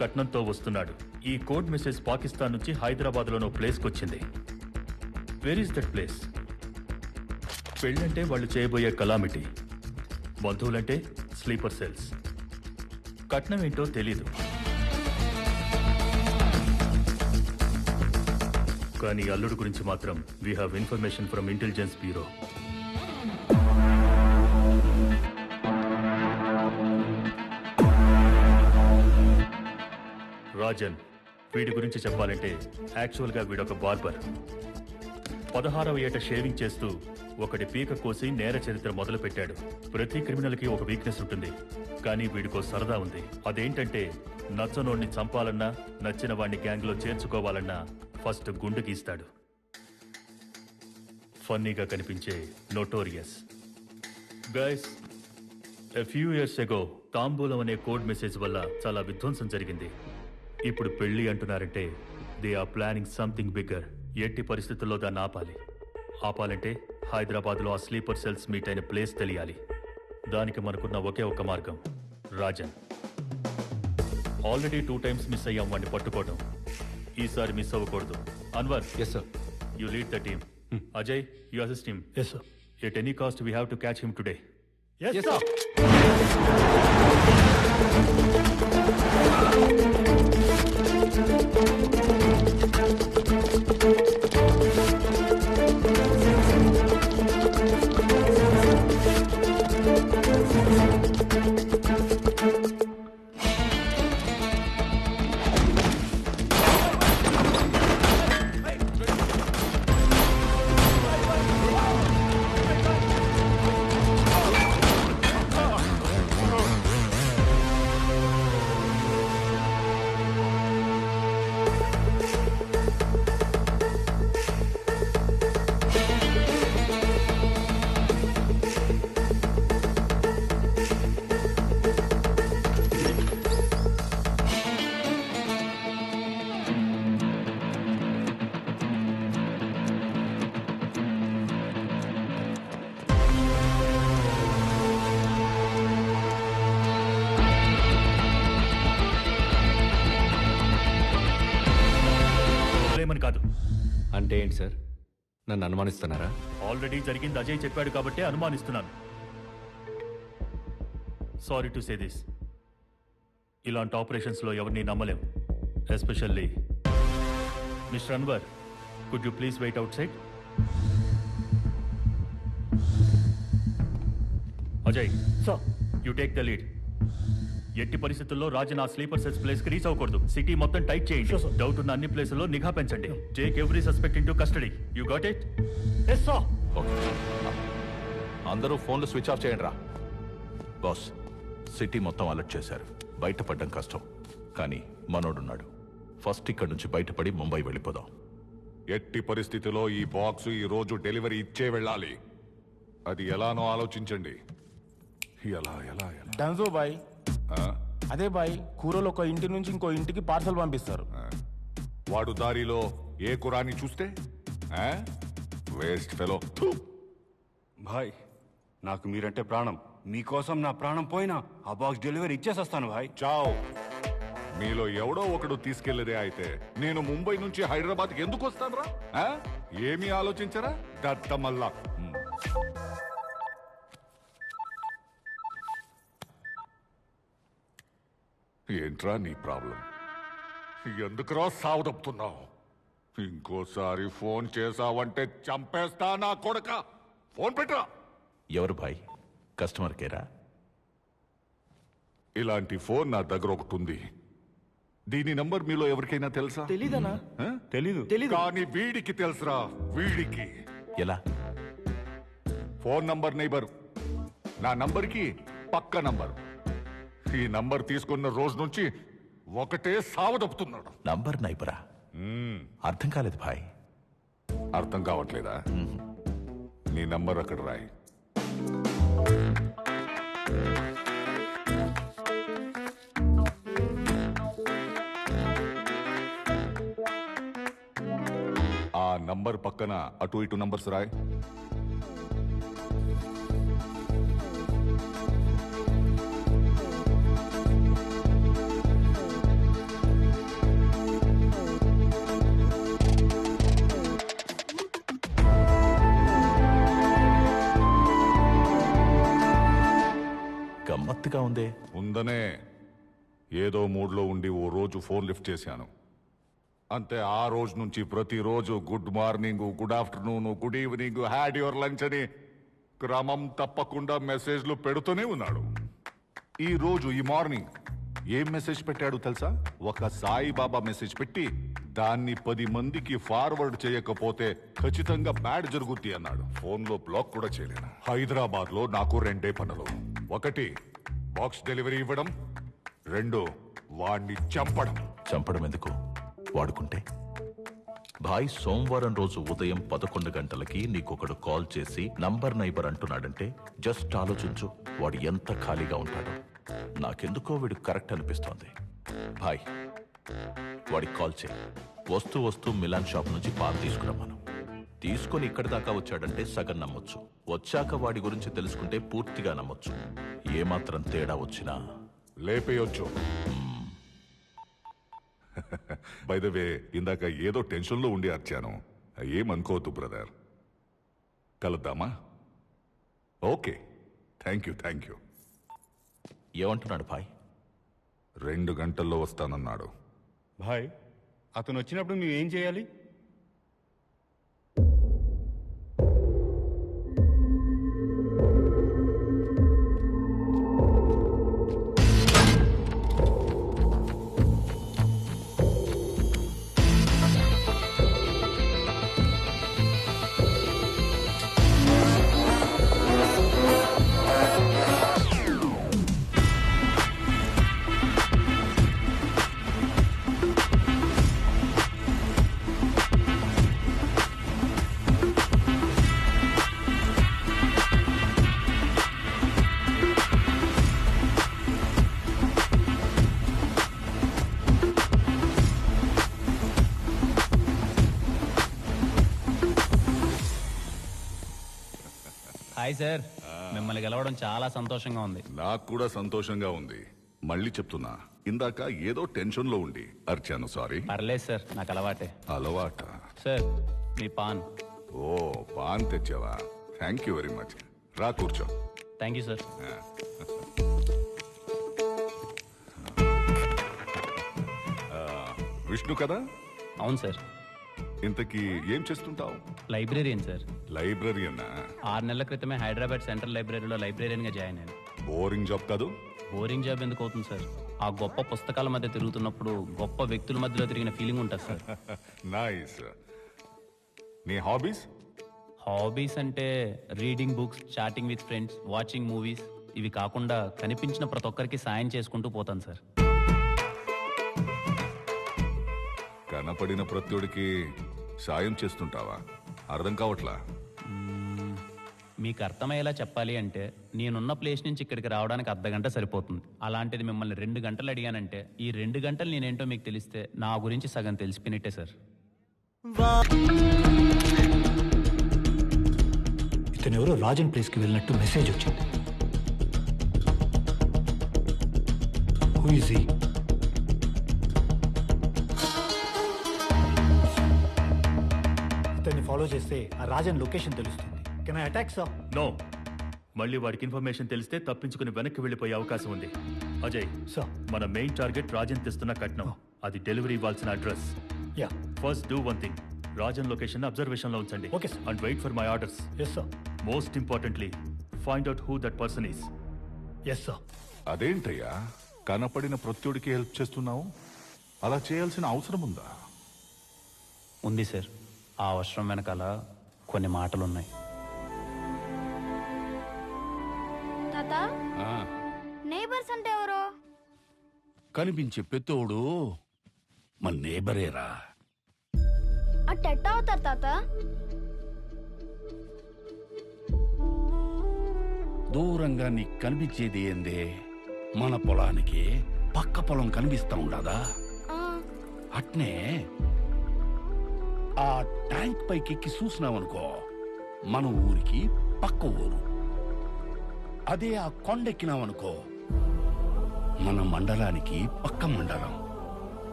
కట్నంతో వస్తున్నాడు. ఈ code message Pakistan నుంచి హైదరాబాద్లోనో ప్లేస్కి వచ్చింది. Where is that place? పెళ్ళంటే వాళ్ళు చేయబోయే కలామిటీ, బంధువులంటే స్లీపర్ సెల్స్. కట్నం ఏంటో తెలీదు, కానీ అల్లుడు గురించి మాత్రం we have information from intelligence bureau. Rajan, వీడి గురించి చెప్పాలంటే యాక్చువల్గా వీడొక బార్బర్. 16వ ఏట షేవింగ్ చేస్తూ ఒకటి పీక కోసి నేర చరిత్ర మొదలుపెట్టాడు. ప్రతి క్రిమినల్కి ఒక వీక్నెస్ ఉంటుంది, కానీ వీడికో సరదా ఉంది. అదేంటంటే నచ్చనోడిని చంపాలన్నా, నచ్చిన వాడిని గ్యాంగ్లో చేర్చుకోవాలన్నా ఫస్ట్ గుండు గీస్తాడు. ఫన్నీగా కనిపించే notorious. Guys, a few years ago తాంబూలం అనే కోడ్ మెసేజ్ వల్ల చాలా విధ్వంసం జరిగింది. ఇప్పుడు పెళ్లి అంటున్నారంటే they are planning something bigger. ఎట్టి పరిస్థితుల్లో దాన్ని ఆపాలంటే హైదరాబాద్లో ఆ స్లీపర్ సెల్స్ మీట్ అయిన ప్లేస్ తెలియాలి. దానికి మనకున్న ఒకే ఒక మార్గం రాజన్. ఆల్రెడీ 2 times మిస్ అయ్యాం వాడిని పట్టుకోవడం. ఈసారి మిస్ అవ్వకూడదు. Anwar, yes sir. You lead the team. Ajay, you assist him. Yes sir. At any cost we have to catch him today. Yes sir. కాదు. అంటే ఏంటి సార్? నన్ను అనుమానిస్తున్నారా? ఆల్రెడీ జరిగింది అజయ్ చెప్పాడు కాబట్టే అనుమానిస్తున్నాను. సారీ టు సే దిస్, ఇలాంటి ఆపరేషన్స్లో ఎవరిని నమ్మలేం. Especially mister Anwar, could you please wait outside? Ajay sir, you take the lead. ఎట్టి పరిస్థితుల్లో రాజన్ ఆ స్లీపర్ సెల్స్ ప్లేస్ కి రీచ్ అవ్వకూడదు. సిటీ మొత్తం టైట్ చేయండి. డౌట్ ఉన్న అన్ని ప్లేసుల్లో నిఘా పెంచండి. Take every suspect into custody. You got it? Yes sir. Okay, అందరూ ఫోన్లు స్విచ్ ఆఫ్ చేయండి రా. బాస్, సిటీ మొత్తం అలర్ట్ చేశారు. బయటపడడం కష్టం, కానీ మనోడున్నాడు. ఫస్ట్ ఇక్కడి నుంచి బయటపడి ముంబై వెళ్ళిపోదాం. ఎట్టి పరిస్థితిలో ఈ బాక్స్ ఈ రోజు డెలివరీ ఇచ్చే వెళ్ళాలి. అది ఎలానో ఆలోచించండి. ఎలా ఎలా ఎలా డన్జో బాయ్. అదే బాయ్, కూరలు ఒక ఇంటి నుంచి ఇంకో ఇంటికి పార్సల్ పంపిస్తారు. వాడు దారిలో ఏ కురాని చూస్తే వేస్ట్ ఫెలో. భాయ్, నాకు మీరంటే ప్రాణం. మీకోసం నా ప్రాణం పోయినా ఆ బాక్స్ డెలివరీ ఇచ్చేసొస్తాను భాయ్. చావ్. మీలో ఎవడో ఒకడు తీసుకెళ్లేదే అయితే నేను ముంబై నుంచి హైదరాబాద్కి ఎందుకు వస్తాను రా? ఏమీ ఆలోచించరా దత్తమల్లా? ఏంట్రా నీ ప్రాబ్లం? ఎందుకురా సావదప్పుతున్నావు? ఇంకోసారి ఫోన్ చేసావంటే చంపేస్తా నా కొడక. ఫోన్ పెట్టరా. ఎవరు భాయ్? కస్టమర్ కేరా? ఇలాంటి ఫోన్ నా దగ్గర ఒకటి ఉంది. దీని నంబర్ మీలో ఎవరికైనా తెలుసా? తెలీదనా? తెలీదు. కానీ వీడికి తెలుసురా. వీడికి ఎలా? ఫోన్ నంబర్ నైబర్, నా నంబర్కి పక్క నంబర్. ఈ నంబర్ తీసుకున్న రోజు నుంచి ఒకటే సావదప్పుతున్నాడు. నంబర్ నైబరా? అర్థం కాలేదు భాయ్. అర్థం కావట్లేదా? నీ నంబర్ అక్కడ రాయి. ఆ నంబర్ పక్కన అటు ఇటు నంబర్స్ రాయి. ఆసక్తిగా ఉందే. ఉందనే ఏదో మూడ్లో ఉండి ఓ రోజు ఫోన్ లిఫ్ట్ చేశాను అంతే. ఆ రోజు నుంచి ప్రతిరోజు good morning, good afternoon, good evening, had your lunch అని క్రమం తప్పకుండా మెసేజ్లు పెడుతూనే ఉన్నాడు. ఈ రోజు ఈ మార్నింగ్ ఏం మెసేజ్ పెట్టాడు తెలుసా? ఒక సాయిబాబా మెసేజ్ పెట్టి దాన్ని 10 మందికి ఫార్వర్డ్ చేయకపోతే ఖచ్చితంగా బ్యాడ్ జరుగుద్ది అన్నాడు. ఫోన్లో బ్లాక్ కూడా చేయలేను. హైదరాబాద్ లో నాకు 2 పనులు. 1 బాక్స్ డెలివరీ ఇవ్వడం, 2 వాణ్ణి చంపడం. చంపడం ఎందుకు? వాడుకుంటే. భాయ్, సోమవారం రోజు ఉదయం 11 గంటలకి నీకొకడు కాల్ చేసి నంబర్ నైబర్ అంటున్నాడంటే జస్ట్ ఆలోచించు, వాడు ఎంత ఖాళీగా ఉంటాడో. నాకెందుకో వీడు కరెక్ట్ అనిపిస్తోంది. భాయ్, వాడికి కాల్ చేయి. వస్తూ మిలాన్ షాప్ నుంచి పాలు తీసుకురమ్మను. తీసుకొని ఇక్కడి దాకా వచ్చాడంటే సగం నమ్మొచ్చు. వచ్చాక వాడి గురించి తెలుసుకుంటే పూర్తిగా నమ్మొచ్చు. ఏమాత్రం తేడా వచ్చినా లేపేయొచ్చు. బై ద వే, ఇందాక ఏదో టెన్షన్లో ఉండి అర్చాను. ఏమనుకోవద్దు బ్రదర్. కలుద్దామా? Okay, thank you. ఏమంటున్నాడు భాయ్? 2 గంటల్లో వస్తానన్నాడు. భాయ్, అతను వచ్చినప్పుడు మేము ఏం చేయాలి? హాయ్ సార్, మిమ్మల్ని గెలవడం చాలా సంతోషంగా ఉంది. నాకు కూడా సంతోషంగా ఉంది. మళ్ళీ చెప్తున్నా, ఇందాక ఏదో టెన్షన్లో ఉండి అర్చాను. సారీ. పర్లేదు సార్, నాకు అలవాటే. అలవాట? సార్, మీ పాన్. ఓ, పాన్ తెచ్చావా? Thank you very much. రా కూర్చో. Thank you sir. విష్ణు కదా? అవును సార్. ఇంతకీ ఏం చేస్తుంటావు? Librarian sir. లైబ్రరీయన్నా? 6 నెలల క్రితమే హైదరాబాద్ సెంట్రల్ లైబ్రరీలో లైబ్రేరియన్గా జాయిన్ అయ్యాను. బోరింగ్ జాబ్ కాదు? బోరింగ్ జాబ్ ఎందుకు అవుతుంది సార్? ఆ గొప్ప పుస్తకాల మధ్య తిరుగుతున్నప్పుడు గొప్ప వ్యక్తుల మధ్యలో తిరిగిన ఫీలింగ్ ఉంటుంది సార్. నైస్. నీ హాబీస్? హాబీస్ అంటే reading books, chatting with friends, watching movies. ఇవి కాకుండా కనిపించిన ప్రతి ఒక్కరికి సాయం చేసుకుంటూ పోతాను సార్. కనపడిన ప్రత్యుడికి సాయం చేస్తుంటావా? అర్థం కావట్లా. మీకు అర్థమయ్యేలా చెప్పాలి అంటే నేనున్న ప్లేస్ నుంచి ఇక్కడికి రావడానికి అర్ధగంట సరిపోతుంది. అలాంటిది మిమ్మల్ని 2 గంటలు అడిగానంటే ఈ 2 గంటలు నేనేంటో మీకు తెలిస్తే నా గురించి సగం తెలిసిపోయినట్టే సార్. ఇతను ఎవరో రాజన్ ప్లేస్కి వెళ్ళినట్టు మెసేజ్ వచ్చింది. Who is he? ఇతన్ని ఫాలో చేస్తే ఆ రాజన్ లొకేషన్ తెలుస్తుంది. Can I attack sir? No. మళ్ళీ వాడికి ఇన్ఫర్మేషన్ తెలిస్తే తప్పించుకుని వెనక్కి వెళ్ళిపోయే అవకాశం ఉంది. అజయ్ సార్. మన మెయిన్ టార్గెట్ రాజన్ తెస్తున్న కట్నం. అది డెలివరీ ఇవ్వాల్సిన address. Yeah. First do one thing. Rajan location observation లో ఉంచండి. Okay, sir. And wait for my orders. Yes sir. Most importantly find out who that person is. Yes sir. అదేంటయ్యా, కనపడిన ప్రత్యుడికి help చేస్తున్నావు? అలా చేయాల్సిన అవసరం ఉందా? ఉంది సార్. ఆ అవసరం వెనకాల కొన్ని మాటలున్నాయి. తాత, నేబర్స్ అంటే ఎవరు? కనిపించే పెత్తోడు మన నేబరేరా. అట్టెట్ట అవుతారు తాత? దూరంగా నీకు కనిపించేది ఏందే? మన పొలానికి పక్క పొలం కనిపిస్తా ఉండదా? అట్నే ఆ ట్యాంక్ పైకి ఎక్కి చూసినావనుకో, మన ఊరికి పక్క ఊరు. అదే ఆ కొండెక్కినావనుకో, మన మండలానికి పక్క మండలం.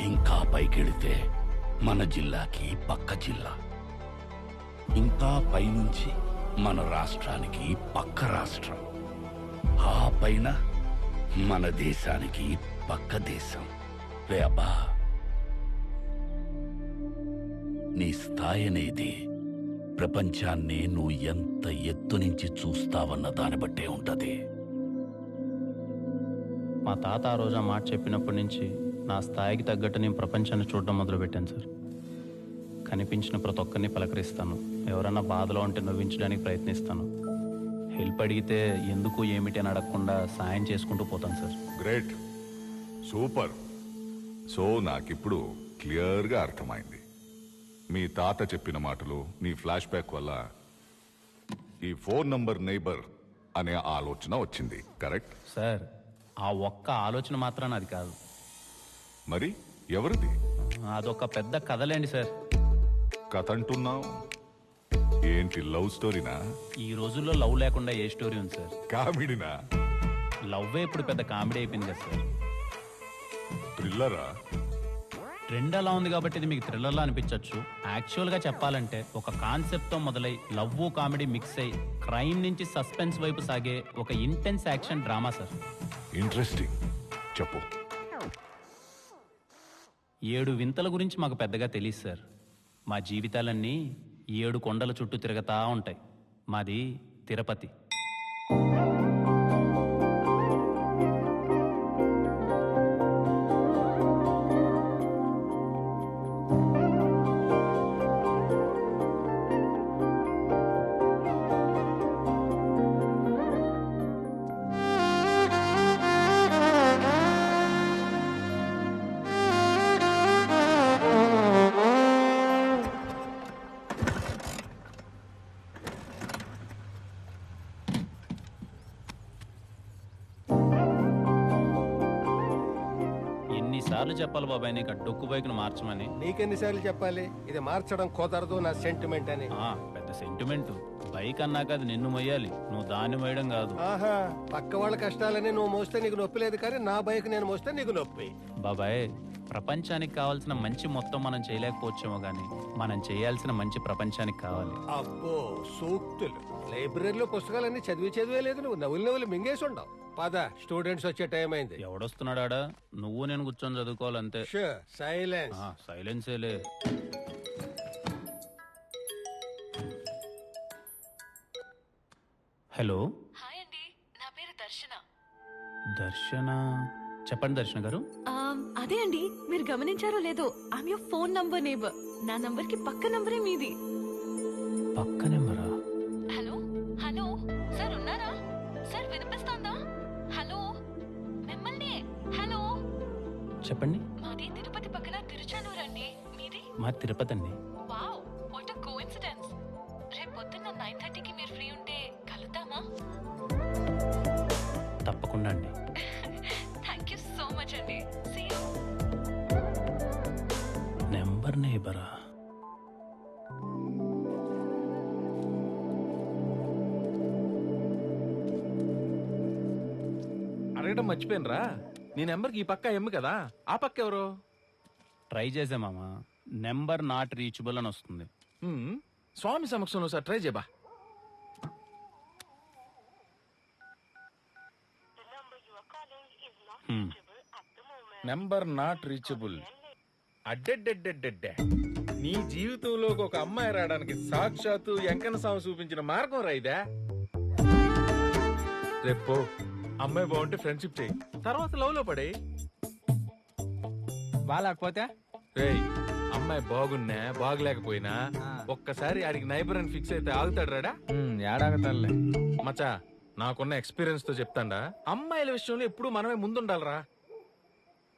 ఇంకా పైకెళితే మన జిల్లాకి పక్క జిల్లా. ఇంకా పైనుంచి మన రాష్ట్రానికి పక్క రాష్ట్రం. ఆ పైన మన దేశానికి పక్క దేశం. రే అబ్బా, నీ స్థాయి అనేది ప్రపంచాన్ని నువ్వు ఎంత ఎత్తు నుంచి చూస్తావన్న దాన్ని బట్టే ఉంటది. మా తాత ఆ రోజు ఆ మాట చెప్పినప్పటి నుంచి నా స్థాయికి తగ్గట్టు నేను ప్రపంచాన్ని చూడడం మొదలుపెట్టాను సార్. కనిపించిన ప్రతి ఒక్కరిని పలకరిస్తాను. ఎవరన్నా బాధలో ఉంటే నవ్వించడానికి ప్రయత్నిస్తాను. హెల్ప్ అడిగితే ఎందుకు ఏమిటి అని అడగకుండా సాయం చేసుకుంటూ పోతాను సార్. Great, super. సో నాకిప్పుడు క్లియర్గా అర్థమైంది. మీ తాత చెప్పిన మాటలు, నీ ఫ్లాష్ బ్యాక్ వల్ల ఈ ఫోన్ నంబర్ నైబర్ అనే ఆలోచన వచ్చింది. కరెక్ట్ సార్, ఆ ఒక్క ఆలోచన మాత్రాన అది కాదు. మరి ఎవరిది? అదొక పెద్ద కథలేండి సార్. కథ అంటున్నావు ఏంటి? లవ్ స్టోరీనా? ఈ రోజుల్లో లవ్ లేకుండా ఏ స్టోరీ ఉంది సార్? కామెడీనా? లవ్వే ఇప్పుడు పెద్ద కామెడీ అయిపోయింది కదా సార్. థ్రిల్లరా? ట్రెండ్ అలా ఉంది కాబట్టి ఇది మీకు థ్రిల్లర్లా అనిపించవచ్చు. యాక్చువల్గా చెప్పాలంటే ఒక కాన్సెప్ట్తో మొదలై లవ్ కామెడీ మిక్స్ అయి క్రైమ్ నుంచి సస్పెన్స్ వైపు సాగే ఒక intense action drama sir. Interesting, చెప్పు. 7 వింతల గురించి మాకు పెద్దగా తెలియదు సార్. మా జీవితాలన్నీ 7 కొండల చుట్టూ తిరగతా ఉంటాయి. మాది తిరుపతి. ఎన్నిసార్లు చెప్పాలి బాబాయ్ నీకు ఆ డొక్కు బైక్ను మార్చమని? నీకెన్నిసార్లు చెప్పాలి ఇది మార్చడం కుదరదు, నా సెంటిమెంట్ అని. పెద్ద సెంటిమెంట్. బైక్ అన్నాక అది నిన్ను మొయ్యాలి, నువ్వు దాన్ని మోయడం కాదు. ఆహా, పక్క వాళ్ళ కష్టాలని నువ్వు మోస్తే నీకు నొప్పి లేదు, కానీ నా బైక్ నేను మోస్తే నీకు నొప్పి. బాబాయ్, ప్రపంచానికి కావాల్సిన మంచి మొత్తం మనం చేయలేకపోవచ్చేమో గానీ మనం చేయాల్సిన మంచి ప్రపంచానికి కావాలి. అబ్బో సూక్తులు! లైబ్రరీలో పుస్తకాలన్నీ చదివే లేదు, నువ్వు నవ్వులు మింగేసి ఉండవు. పద, స్టూడెంట్స్ వచ్చే టైం అయింది. ఎవడొస్తున్నాడా? నువ్వు నేను కూర్చొని చదువుకోవాలంతే. సైలెన్స్. సైలెన్సేలే. హలో. హాయ్ అండి, నా పేరు దర్శన. దర్శన? చెప్పండి దర్శన గారు. అదే అండి, మీరు గమనించారో లేదో, I'm your phone number neighbour. నా నంబర్ కి పక్క నంబరే మీది. పక్క నెంబరా? హలో హలో సార్, ఉన్నారా సార్? వినిపిస్తోందా? హలో, మిమ్మల్ని. హలో, చెప్పండి. మాది తిరుపతి పక్కన తిరుచానూరు అండి. మీది? మా తిరుపతి అండి. Wow, what a coincidence. రేపు పొద్దున్న 9:30కి మీరు ఫ్రీ ఉంటే కలుద్దామా? తప్పకుండా అండి. థ్యాంక్ యూ సో మచ్ అండి. See you. నెంబర్ నేబరా? అడగడం మర్చిపోయినరా, నీ నెంబర్కి ఈ పక్క ఎమ్ము కదా, ఆ పక్క ఎవరు? ట్రై చేసే మామ, నెంబర్ నాట్ రీచబుల్ అని వస్తుంది. స్వామి సమక్షంలో సార్ ట్రై చేయబా. Number not reachable. అడ్డెడ్డెడ్డెడ్డెడ్డే, నీ జీవితంలోకి ఒక అమ్మాయి రావడానికి సాక్షాత్తు వెంకన్న స్వామి చూపించిన మార్గం రైదా. రేపు అమ్మాయి బాగుంటే ఫ్రెండ్షిప్ చేయి, తర్వాత లవ్ లో పడే. బాగాలేకపోతే రేయ్, అమ్మాయి బాగున్నా బాగలేకపోయినా ఒక్కసారి ఆడికి నైబర్ అని ఫిక్స్ అయితే ఆగుతాడు రాడా? ఏడాగతాడులే మచా, నాకున్న ఎక్స్పీరియన్స్ తో చెప్తాండా, అమ్మాయిల విషయంలో ఎప్పుడు మనమే ముందుండాలరా.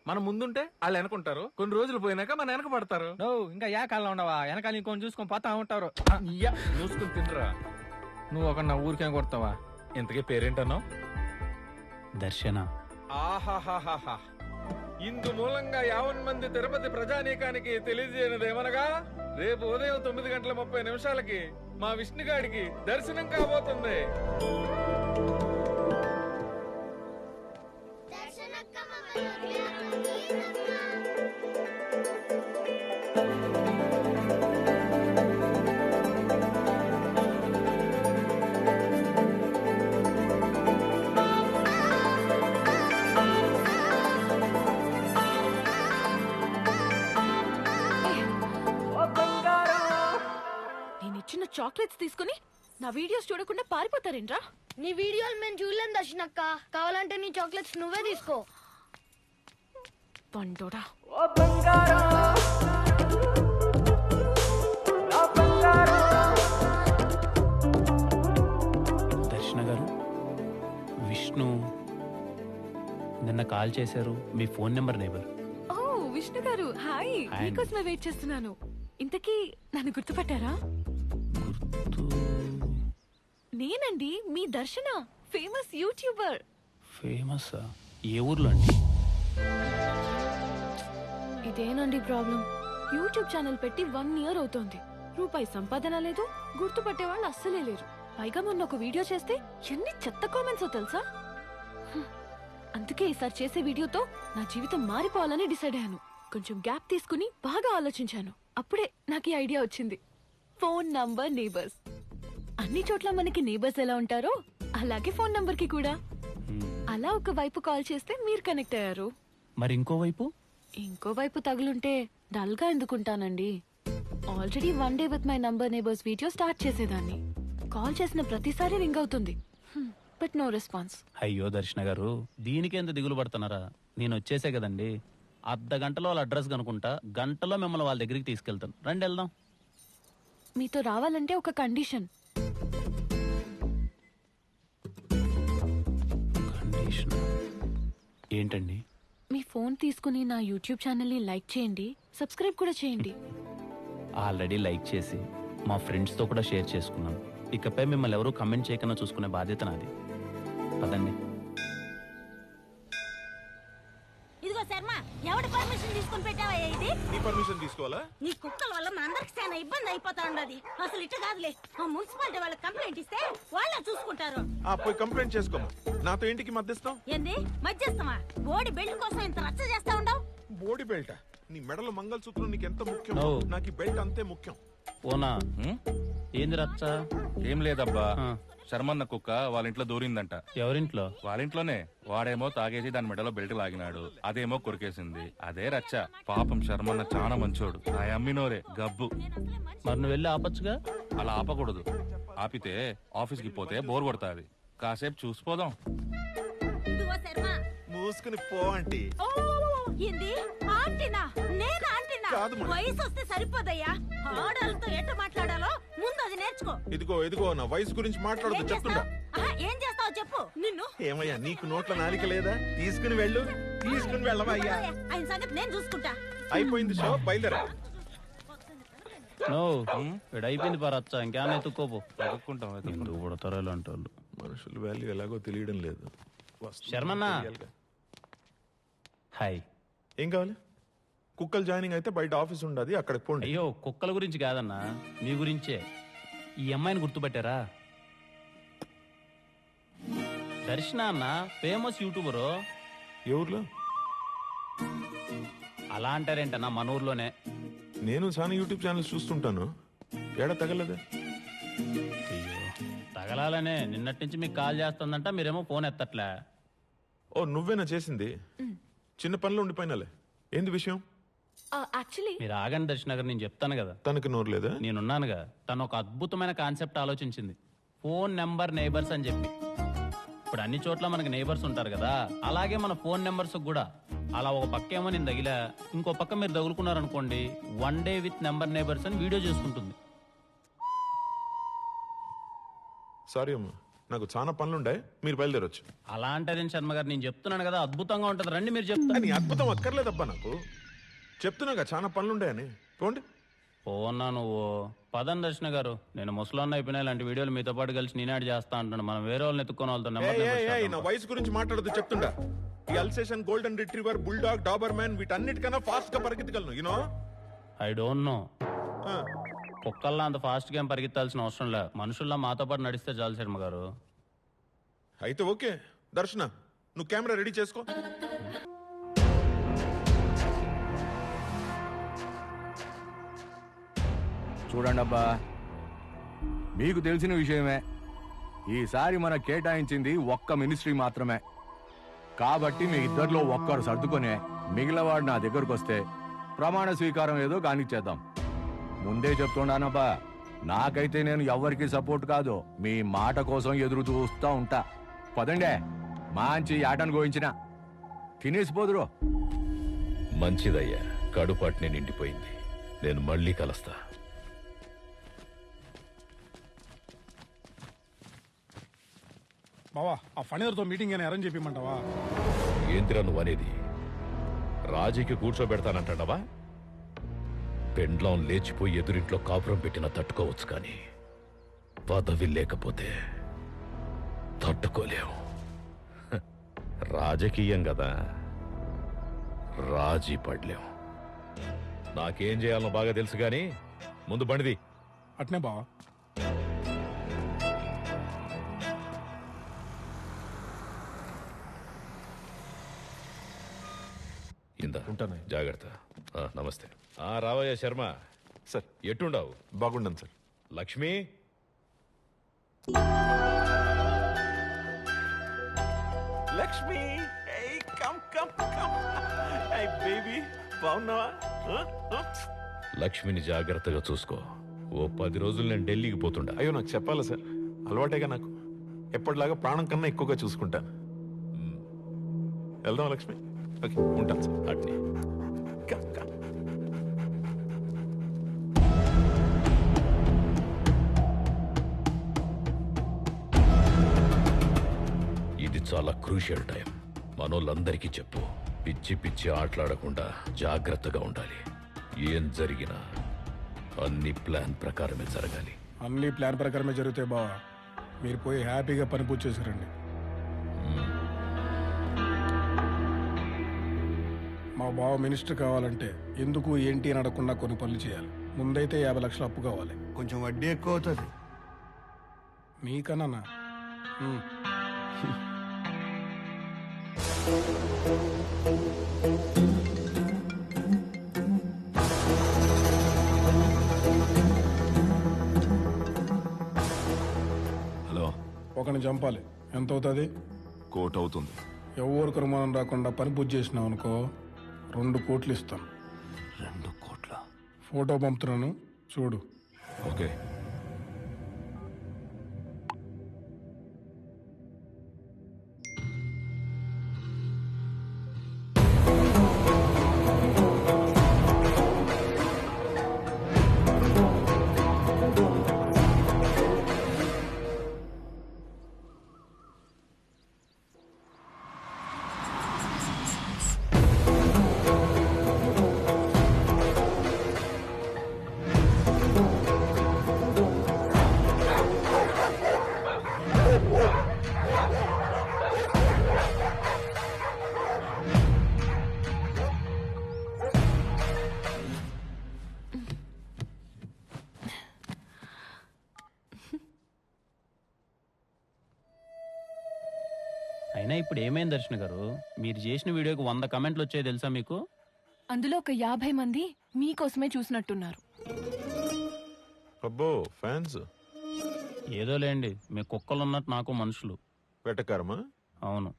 మనం ముందుంటే వాళ్ళు వెనకుంటారు, కొన్ని రోజులు పోయినాక మన వెనక పడతారు. ఇంకా ఏ కాలంలో ఉండవా, వెనకాల ఇంకొని చూసుకొని పోతా ఉంటారు. చూసుకుని తినరా. నువ్వు ఒక నా ఊరికేం కొడతావా? ఇంతకీ పేరేంటన్నావు? దర్శన. ఆహాహాహా, ఇందు మూలంగా 50 మంది తిరుపతి ప్రజానీకానికి తెలియజేయనిదేమనగా, రేపు ఉదయం 9:30 మా విష్ణుగాడికి దర్శనం కాబోతుంది. చాక్లెట్స్ తీసుకుని నా వీడియోస్ చూడకుండా పారిపోతారేంట్రా? నీ వీడియోలు మేము చూడలేం దర్శనక్క. కావాలంటే నీ చాక్లెట్స్ నువ్వే తీసుకో. పండోడా. దర్శన గారు, విష్ణు నిన్న కాల్ చేశారు. మీ ఫోన్ నెంబర్ నేబర్. ఓ విష్ణు గారు, హాయ్. హాయ్. మీకోసమే వెయిట్ చేస్తున్నాను. ఇంతకీ నన్ను గుర్తుపట్టారా? నేనండి మీ దర్శన, ఫేమస్ యూట్యూబర్. ఫేమస్? ఏ ఊర్లో అండి? ఇదేనండి ప్రాబ్లం. యూట్యూబ్ ఛానల్ పెట్టి 1 year అవుతోంది. రూపాయి సంపాదన లేదు, గుర్తుపట్టే వాళ్ళు అస్సలే లేరు. పైగా మొన్న ఒక వీడియో చేస్తే ఎన్ని చెత్త కామెంట్స్ తెలుసా? అందుకే ఈసారి చేసే వీడియోతో నా జీవితం మారిపోవాలని డిసైడ్ అయ్యాను. కొంచెం గ్యాప్ తీసుకుని బాగా ఆలోచించాను. అప్పుడే నాకు ఈ ఐడియా వచ్చింది. Phone number neighbours. అన్ని చోట్ల మనకి నేబర్స్ ఎలా ఉంటారో అలాగే ఫోన్ నంబర్ కి కూడా. అలా ఒక వైపు కాల్ చేస్తే మీరు కనెక్ట్ అయ్యారు. మరి ఇంకో వైపు తగులుంటే డల్ గా ఎందుకుంటానండి? Already 1 day with my number neighbours video start చేసేదాన్ని. కాల్ చేసిన ప్రతిసారి రింగ్ అవుతుంది, బట్ నో రెస్పాన్స్. అయ్యో దర్శన గారు, దీనికి ఎంత దిగులు పడుతున్నారా? నేను వచ్చేసే కదండి. అర్ధ గంటలో వాళ్ళ అడ్రస్ కనుకుంటా, గంటలో మిమ్మల్ని వాళ్ళ దగ్గరికి తీసుకెళ్తాను. రండి వెళ్దాం. మీతో రావాలంటే ఒక కండిషన్. కండిషన్ ఏంటండి? మీ ఫోన్ తీసుకుని నా యూట్యూబ్ ఛానల్ ని లైక్ చేయండి, సబ్స్క్రైబ్ కూడా చేయండి. ఆల్రెడీ లైక్ చేసి మా ఫ్రెండ్స్తో కూడా షేర్ చేసుకున్నాను. ఇకపై మిమ్మల్ని ఎవరూ కమెంట్ చేయకుండా చూసుకునే బాధ్యత నాది. పదండి. ఇదిగో శర్మ, ఎవడి పర్మిషన్ తీసుకొని పెట్టావా ఇది? నీ పర్మిషన్ తీసుకోవాలా? నీ కుక్కల వల్ల మా అందరికి చాలా ఇబ్బంది అయిపోతా ఉండదు. అసలు ఇట్ట కాదులే, ఆ మున్సిపాలిటీ వాళ్ళకి కంప్లైంట్ ఇస్తే వాళ్ళే చూసుకుంటారు. పోయి కంప్లైంట్ చేసుకోమా. నాతో ఇంటికి మధ్యస్థం ఏంది మధ్యస్థమా? బోడి బెల్ట్ కోసం ఇంత రచ్చ చేస్తా ఉండవు. బోడి బెల్ట్? నీ మెడలో మంగళసూత్రం నీకు ఎంత ముఖ్యం, ఓ. నాకు ఈ బెల్ట్ అంతే ముఖ్యం. ఓనా? ఏంది రచ్చ? ఏం లేదబ్బా, శర్మన్న కుక్క వాళ్ళ ఇంట్లో దూరిందంట. ఎవరింట్లో? వాళ్ళ ఇంట్లోనే. వాడేమో తాగేసి దాని మెడలో బెల్ట్ లాగినాడు, అదేమో కొరికేసింది. అదే రచ్చ. పాపం శర్మన్న చాలా మంచోడు, ఆ అమ్మినోరే గబ్బు. మరి నువ్వు వెళ్ళి ఆపచ్చుగా? అలా ఆపకూడదు. ఆపితే ఆఫీస్కి పోతే బోర్ కొడతాది. కాసేపు చూసిపోదాం. ఇదిగో శర్మ, మూసుకుని పో ఆంటీ. ఏంది ఆంటీనా? నేను ఆంటీనా? కాదు మరి. వయసు వస్తే సరిపోదయ్యా. ఆడాలతో ఎట్ట మాట్లాడాలో ముందు అది నేర్చుకో. ఇదిగో నా వయసు గురించి మాట్లాడదు చెప్తుండా. ఏం చేస్తావు చెప్పు. నిన్ను ఏమయ్యా, నీకు నోట్ల నాలిక లేదా? తీసుకుని వెళ్ళు. తీసుకుని వెళ్ళవా అయ్యా? ఆయన సంగతి నేను చూసుకుంటా. అయిపోయింది షో, బయలుదేరా. నో, ఇక్కడ అయిపోయింది పా రచ్చ. ఇంకేమైనా ఎత్తుక్కోపో. ఎత్తుక్కుంటాం. ఎందుకు పుడతారో ఇలాంటి వాళ్ళు. మనుషుల వాల్యూ ఎలాగో తెలియడం లేదు. శర్మన్న, హాయ్. ఏం కావాలి? కుక్కలు జాయినింగ్ అయితే బయట ఆఫీస్ ఉండదు, అక్కడికి పోండి. అయ్యో, కుక్కల గురించి కాదన్నా, మీ గురించే. ఈ అమ్మాయిని గుర్తుపట్టారా? దర్శన అన్న, ఫేమస్ యూట్యూబరు. ఏ ఊర్లో? అలా అంటారేంటన్నా, మన ఊర్లోనే. నేను చాలా యూట్యూబ్ ఛానల్స్ చూస్తుంటాను. ఏడా తగలదే? అయ్యో, తగలాలనే నిన్నటి నుంచి మీకు కాల్ చేస్తుందంట, మీరేమో ఫోన్ ఎత్తట్లే. ఓ, నువ్వేనా చేసింది? చిన్న పనిలో ఉండిపోయినాలే. ఏంది విషయం? యాక్చువల్లీ మీరు ఆగండి దర్శన గారు, నేను చెప్తాను కదా. తనకి నోరు లేదా? నేనున్నానుగా. తను ఒక అద్భుతమైన కాన్సెప్ట్ ఆలోచించింది, ఫోన్ నెంబర్ నేబర్స్ అని చెప్పి. ఇప్పుడు అన్ని చోట్ల మనకి నేబర్స్ ఉంటారు కదా, అలాగే మన ఫోన్ నెంబర్స్ కూడా. అలా ఒక పక్క ఏమో నేను తగిలా, ఇంకో పక్క మీరు తగులుకున్నారనుకోండి, 1 day విత్ నెంబర్ నేబర్స్ అని వీడియో చేసుకుంటుంది. సారీ అమ్మా, నాకు చాలా పనులుండే, మీరు బయలుదేరొచ్చు. అలా అంటారేం శర్మ గారు, నేను చెప్తున్నాను కదా అద్భుతంగా ఉంటుంది, రండి మీరు చెప్తాను. నీ అద్భుతం అక్కర్లేదబ్బా, నాకు చెప్తున్నాగా చాలా పనులుండాయని. పోండి. పోన్నా నువ్వు. పదం దర్శన గారు, నేను ముసలాన్న అయిపోయినా ఇలాంటి వీడియోలు మీతో పాటు కలిసి నేనాడు చేస్తా అంటున్నాను. మనం వేరే వాళ్ళని ఎత్తుకొని వాళ్ళతో నా వయసు గురించి మాట్లాడదు చెప్తుండా. ఈ Alsatian, golden retriever, bulldog, Doberman వీటన్నిటికన్నా ఫాస్ట్ గా పరిగెత్తగలను. You know, I don't know. కుక్కల్లా అంత ఫాస్ట్ గా ఏం పరిగెత్తాల్సిన అవసరం లే, మనుషుల్లా మాతో పాటు నడిస్తే చాలు శర్మ గారు. అయితే ఓకే. దర్శన, నువ్వు కెమెరా రెడీ చేసుకో. చూడండి అబ్బా, మీకు తెలిసిన విషయమే, ఈసారి మన కేటాయించింది ఒక్క మినిస్ట్రీ మాత్రమే. కాబట్టి మీ ఇద్దరిలో ఒక్కరు సర్దుకొని మిగిలినవాడు నా దగ్గరకు వస్తే ప్రమాణ స్వీకారం ఏదో కానిచ్చేద్దాం. ముందే చెప్తున్నానబ్బా, నాకైతే నేను ఎవరికి సపోర్ట్ కాదు, మీ మాట కోసం ఎదురు చూస్తూ ఉంటా. పదండే, మంచి ఆటను గోయించిన తినేసిపోదురు. మంచిదయ్యా, కడుపాటిని నిండిపోయింది. నేను మళ్ళీ కలుస్తా. బావా, ఆ ఫణిధర్తో మీటింగ్ అని అరేంజ్ చెప్పమంటావా? ఏందిరా నువ్వు అనేది? రాజీకి కూర్చోబెడతానంటావా? పెండ్లం లేచిపోయి ఎదురింట్లో కాపురం పెట్టినా తట్టుకోవచ్చు, కానీ పదవి లేకపోతే తట్టుకోలేవు. రాజకీయం కదా, రాజీ పడలేం. నాకేం చేయాలనో బాగా తెలుసు, కానీ ముందు బండిది. అట్నే బావా. ఇందా ఉంటాను, జాగ్రత్త. నమస్తే. రావయ్య శర్మ. సార్ ఎట్టుండవు? బాగుండను sir. Lakshmi, Lakshmi, come come come. Baby, బాగున్నావా? లక్ష్మిని జాగ్రత్తగా చూసుకో. ఓ 10 రోజులు నేను ఢిల్లీకి పోతుండా. అయ్యో, నాకు చెప్పాలా సార్? అలవాటేగా నాకు. ఎప్పటిలాగా ప్రాణం కన్నా ఎక్కువగా చూసుకుంటాను. వెళ్దాం లక్ష్మి. ఓకే, ఉంటాను సార్. అట్నే. ఇది చాలా క్రూషియల్ టైం. మనోళ్ళందరికీ చెప్పు, పిచ్చి పిచ్చి ఆటలాడకుండా జాగ్రత్తగా ఉండాలి. ఏం జరిగినా అన్ని ప్లాన్ ప్రకారమే జరగాలి. అన్ని ప్లాన్ ప్రకారమే జరుగుతాయి బావా. మీరు పోయి హ్యాపీగా పని పూర్తి చేశారండి. మా బావ మినిస్టర్ కావాలంటే ఎందుకు ఏంటి అని అడగకుండా కొన్ని పనులు చేయాలి. ముందైతే 50 లక్షలు అప్పు కావాలి. కొంచెం వడ్డీ ఎక్కువ అవుతుంది. మీకన్నా హలో, ఒకరిని చంపాలి. ఎంత అవుతుంది? 1 కోటి అవుతుంది. ఎవరికి అనుమానం రాకుండా పని పూర్తి చేసినావు అనుకో, 2 కోట్లు ఇస్తాను. 2 కోట్ల? ఫోటో పంపుతున్నాను, చూడు. ఓకే. అయినా ఇప్పుడు ఏమైంది దర్శన గారు? మీరు చేసిన వీడియోకి 100 కమెంట్లు వచ్చాయి తెలుసా మీకు? అందులో ఒక 50 మంది మీకోసమే చూసినట్టున్నారు. అబ్బో, ఫ్యాన్స్. ఏదో లేండి, మీ కుక్కలు ఉన్నట్టు నాకు మనుషులు. వెటకారమా? అవును.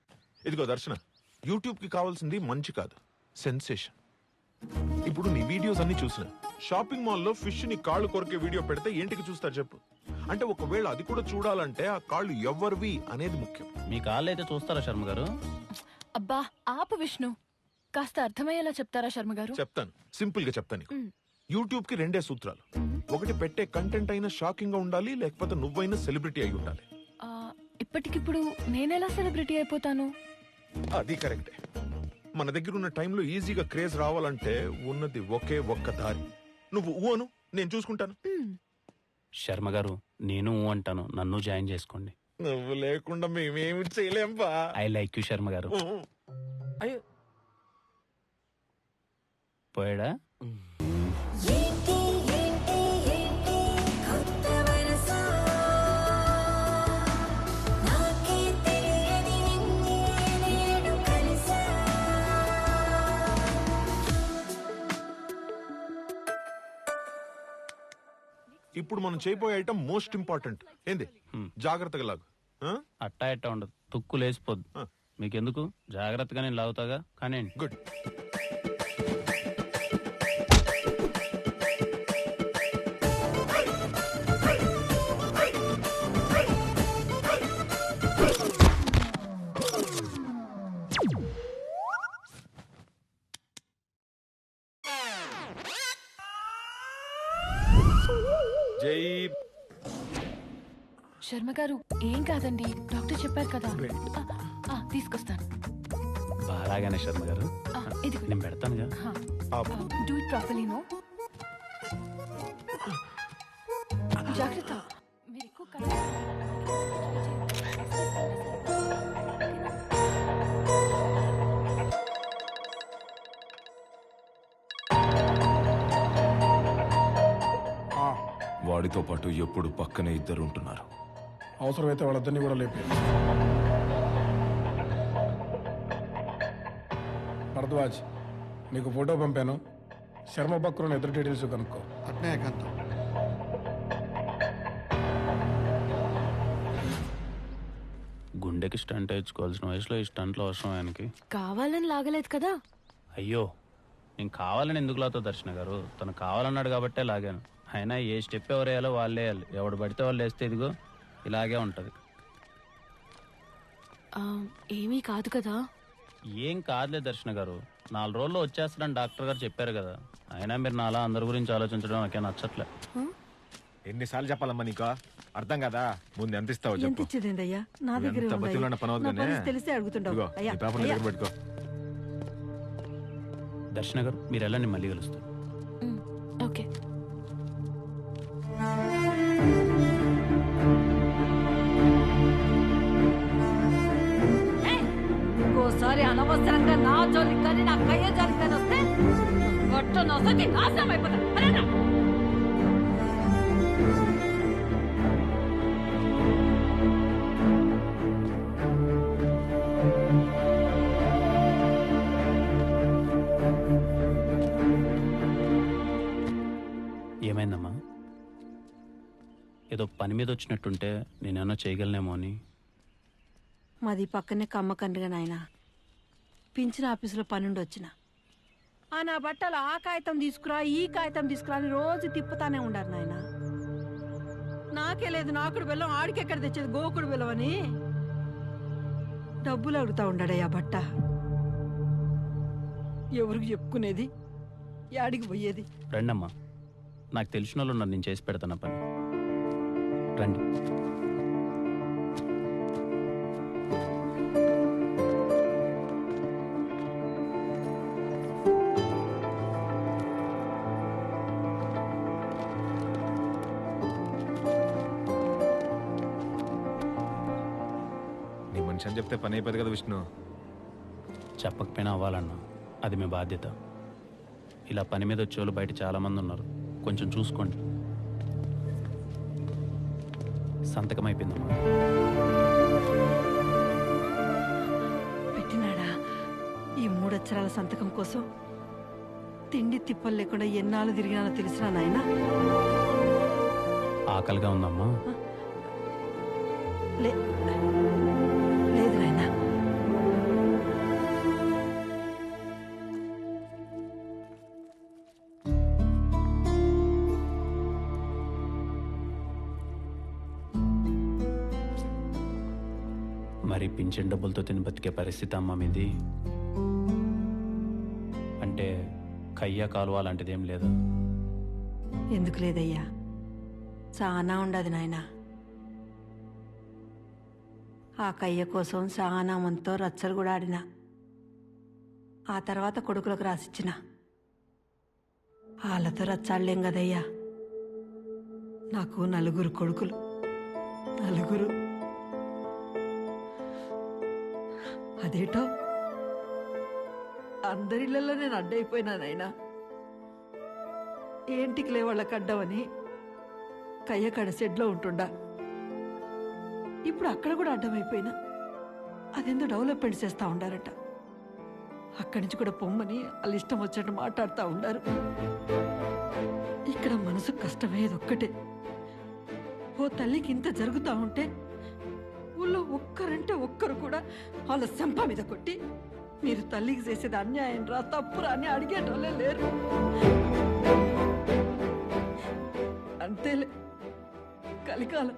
ఇదిగో దర్శన, యూట్యూబ్ కి కావాల్సింది మంచి కాదు, సెన్సేషన్. ఇప్పుడు నీ వీడియోస్ అన్ని చూసిన షాపింగ్ మాల్లో ఫిష్ ని కాళ్ళు కొరికే వీడియో పెడితే ఏంటికి చూస్తారు చెప్పు? అంటే ఒకవేళ అది కూడా చూడాలంటే ఆ కాళ్ళు ఎవరివి అనేది ముఖ్యం. మీ కాళ్ళు అయితే చూస్తారా శర్మ గారు? అబ్బా ఆపు విష్ణు, కాస్త అర్థమయ్యేలా చెప్తారా శర్మ గారు? చెప్తాను, సింపుల్ గా చెప్తాను. యూట్యూబ్ కి 2 సూత్రాలు. ఒకటి, పెట్టే కంటెంట్ అయినా షాకింగ్ గా ఉండాలి, లేకపోతే నువ్వైనా సెలబ్రిటీ అయి ఉండాలి. ఇప్పటికిప్పుడు నేనెలా సెలబ్రిటీ అయిపోతాను? అది కరెక్టే. మన దగ్గర ఉన్న టైంలో ఈజీగా క్రేజ్ రావాలంటే ఉన్నది ఒకే ఒక్క దారి. నువ్వు ఊను, నేను చూసుకుంటాను. శర్మ గారు, నేను అంటాను, నన్ను జాయిన్ చేసుకోండి. నువ్వు లేకుండా మేమేమి చేయలేంపా. ఐ లైక్ యూ శర్మ గారు. అయ్యో, పోయాడా? ఇప్పుడు మనం చేయబోయే ఐటమ్ మోస్ట్ ఇంపార్టెంట్. ఏంది? జాగ్రత్తగా లాగు. అట్టా ఎట్టా ఉండదు, తుక్కు లేసిపోద్దు. మీకెందుకు, జాగ్రత్తగా నేను లాగుతాగా. కానీ గుడ్. జై శర్మ గారు ఏం కాదండి, డాక్టర్ చెప్పారు కదా. తీసుకొస్తాను. బాగానే శర్మ గారు, ఇది నేను పెడతానుగా. Do it properly. నో జాగ్రత్త. మీరు ఎక్కువ వాడితో పాటు ఎప్పుడు పక్కనే ఇద్దరు ఉంటున్నారు. అవసరమైతే వాళ్ళిద్దరిని కూడా లేపే. భరద్వాజ్, నీకు ఫోటో పంపాను. శర్మ బక్రోని ఎదురు డీటెయిల్స్ కనుక్కో. అట్నే కాంతం. గుండెకి స్టంట్ వేయించుకోవాల్సిన వయసులో ఈ స్టంట్లో అవసరం ఆయనకి. కావాలని లాగలేదు కదా. అయ్యో, నేను కావాలని ఎందుకు లాతో దర్శన గారు, తను కావాలన్నాడు కాబట్టే లాగాను. అయినా ఏ స్టెప్ ఎవరు వేయాలో వాళ్ళే వేయాలి. ఎవడు పడితే వాళ్ళు వేస్తే ఇదిగో ఇలాగే ఉంటుంది. ఏమీ కాదు కదా. ఏం కాదులే దర్శన గారు, 4 రోజుల్లో వచ్చేస్తాడని డాక్టర్ గారు చెప్పారు కదా. అయినా మీరు నాలా అందరి గురించి ఆలోచించడం నాకే నచ్చట్లే. ఎన్నిసార్లు చెప్పాలమ్మా నీకు, అర్థం కదా? ముందు ఎంత ఇస్తావు ఎంత చెప్పు. ఇచ్చేదేందయ్యా? నా దగ్గర ఎంత బతిలాడిన పని అవుతుందనే. తెలిసే అడుగుతుంటావు. అయ్యా, పేపర్ దగ్గర పెట్టుకో. దర్శన గారు మీరు వెళ్ళండి, మళ్ళీ కలుస్తాను. ఓకే. ఇంకోసారి అనవసరంగా నా జోలికి కానీ నా కయ్య జోలికి కానీ వస్తే గొట్ట నొసకి నాశనం అయిపోతా. ఏమైందమ్మా? ఏదో పని మీద వచ్చినట్టుంటే నేనేమన్నా చేయగలనేమో అని. మాది పక్కనే కమ్మకండ్రిగా నాయన. పింఛన్ ఆఫీసులో పనుండి వచ్చిన. నా బట్టలు ఆ కాగితం తీసుకురా, ఈ కాగితం తీసుకురా అని రోజు తిప్పుతానే ఉండారు నాయన. నాకే లేదు నాకుడు బెల్లం, ఆడికెక్కడ తెచ్చేది గోకుడు బెల్లం అని డబ్బులు అడుగుతా ఉండాడయ్యా బట్ట. ఎవరికి చెప్పుకునేది, యాడికి పోయేది? రండమ్మా, నాకు తెలిసిన వాళ్ళు ఉన్నారు, నేను చేసి పెడతాను పని. రండి. నీ మనిషి అని చెప్తే పని అయిపోదు కదా విష్ణు. చెప్పకపోయినా అవ్వాలన్నా, అది మీ బాధ్యత. ఇలా పని మీద వచ్చేవాళ్ళు బయట చాలామంది ఉన్నారు, కొంచెం చూసుకోండి. సంతకం అయిపోయిందమ్మా. పెట్టినాడా? ఈ 3 అక్షరాల సంతకం కోసం తిండి తిప్పలు లేకుండా ఎన్నాళ్ళు తిరిగినానో తెలిసినా నాయన. ఆకలిగా ఉందమ్మా? లేదు నాయనా. మరి పింఛన్ డబ్బులతో తిని బతికే పరిస్థితి అమ్మ మీది? అంటే కయ్య కాలువ లాంటిది ఏం లేదా? ఎందుకు లేదయ్యా, చాలా ఉండదు నాయన. ఆ కయ్య కోసం చాలా మందితో రచ్చలు కూడా ఆడిన. ఆ తర్వాత కొడుకులకు రాసిచ్చిన. వాళ్ళతో రచ్చాడలేం కదయ్యా. నాకు 4 కొడుకులు, 4. అదేటో అందరిళ్ళల్లో నేను అడ్డైపోయినానైనా. ఏంటికి లే వాళ్ళకి అడ్డమని కయ్యకాడ షెడ్లో ఉంటుండా. ఇప్పుడు అక్కడ కూడా అడ్డమైపోయినా. అదేందో డెవలప్మెంట్ చేస్తూ ఉండారట. అక్కడి నుంచి కూడా పొమ్మని వాళ్ళు ఇష్టం వచ్చినట్టు మాట్లాడుతూ ఉండారు. ఇక్కడ మనసు కష్టమయ్యేది ఒక్కటే. ఓ తల్లికి ఇంత జరుగుతూ ఉంటే ఊళ్ళో ఒక్కరంటే ఒక్కరు కూడా వాళ్ళ సంప మీద కొట్టి మీరు తల్లికి చేసేది అన్యాయం రా, తప్పురా అని అడిగేటోళ్ళే లేరు. అంతేలే కలికాలం.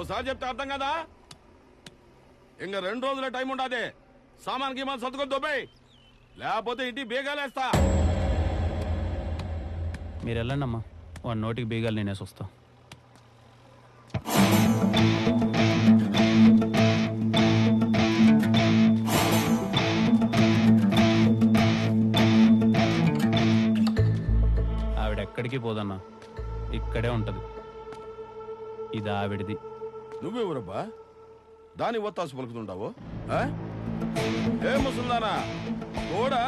ఓసారి చెప్తే అర్థం కదా. ఇంకా 2 రోజుల టైం ఉండదే. సామాన్ గీమాన్ సర్దుకొని దొబ్బేయ్, లేకపోతే ఇంటికి బీగాలేస్తా. మీరు వెళ్ళండి అమ్మా, వాడి నోటికి బీగాలు నేనేసి వస్తా. ఆవిడెక్కడికి పోదన్నా, ఇక్కడే ఉంటది. ఇది ఆవిడది. నువ్వెవరబ్బా దాని ఒత్తాసు పలుకుతుంటావు? ఏ ముసల్దానా కూడా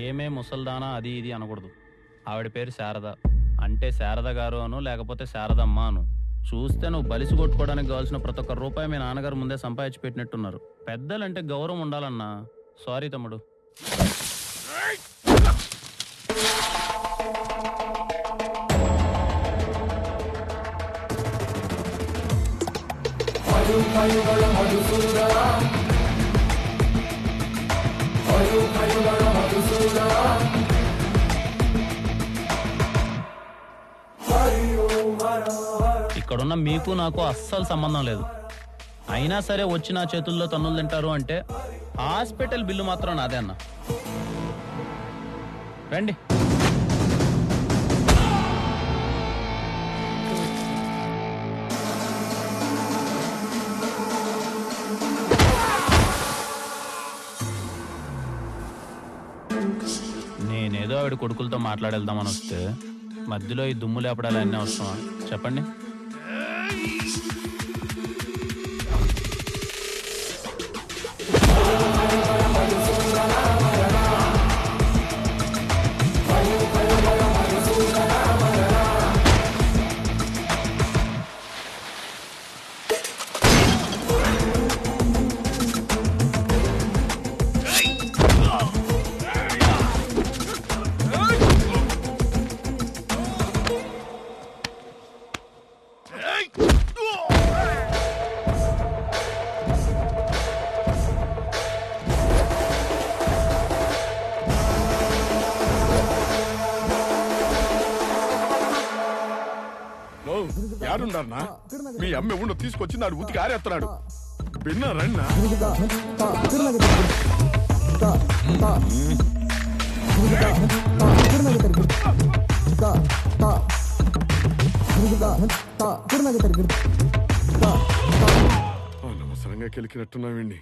ఏమే ముసల్దానా అది ఇది అనకూడదు. ఆవిడ పేరు శారద, అంటే శారద గారు అను, లేకపోతే శారదమ్మ అను. చూస్తే నువ్వు బలిసి కొట్టుకోవడానికి కావాల్సిన ప్రతి ఒక్క రూపాయి మీ నాన్నగారు ముందే సంపాదించి పెట్టినట్టున్నారు. పెద్దలంటే గౌరవం ఉండాలన్నా. సారీ తమ్ముడు. ఇక్కడున్న మీకు నాకు అస్సలు సంబంధం లేదు. అయినా సరే వచ్చి నా చేతుల్లో తన్నులు తింటారు అంటే హాస్పిటల్ బిల్లు మాత్రం నాదే అన్న. రండి. నేనేదో ఆవిడ కొడుకులతో మాట్లాడేద్దామని వస్తే మధ్యలో ఈ దుమ్ము లేపడాలి అన్నీ అవసరమా చెప్పండి? యాడున్నారన్నా? మీ అమ్మ ఉండు తీసుకొచ్చి నాడు ఉతికి ఆరేస్తున్నాడు. విన్నారన్నా? అనవసరంగా కెలికినట్టున్నావండి.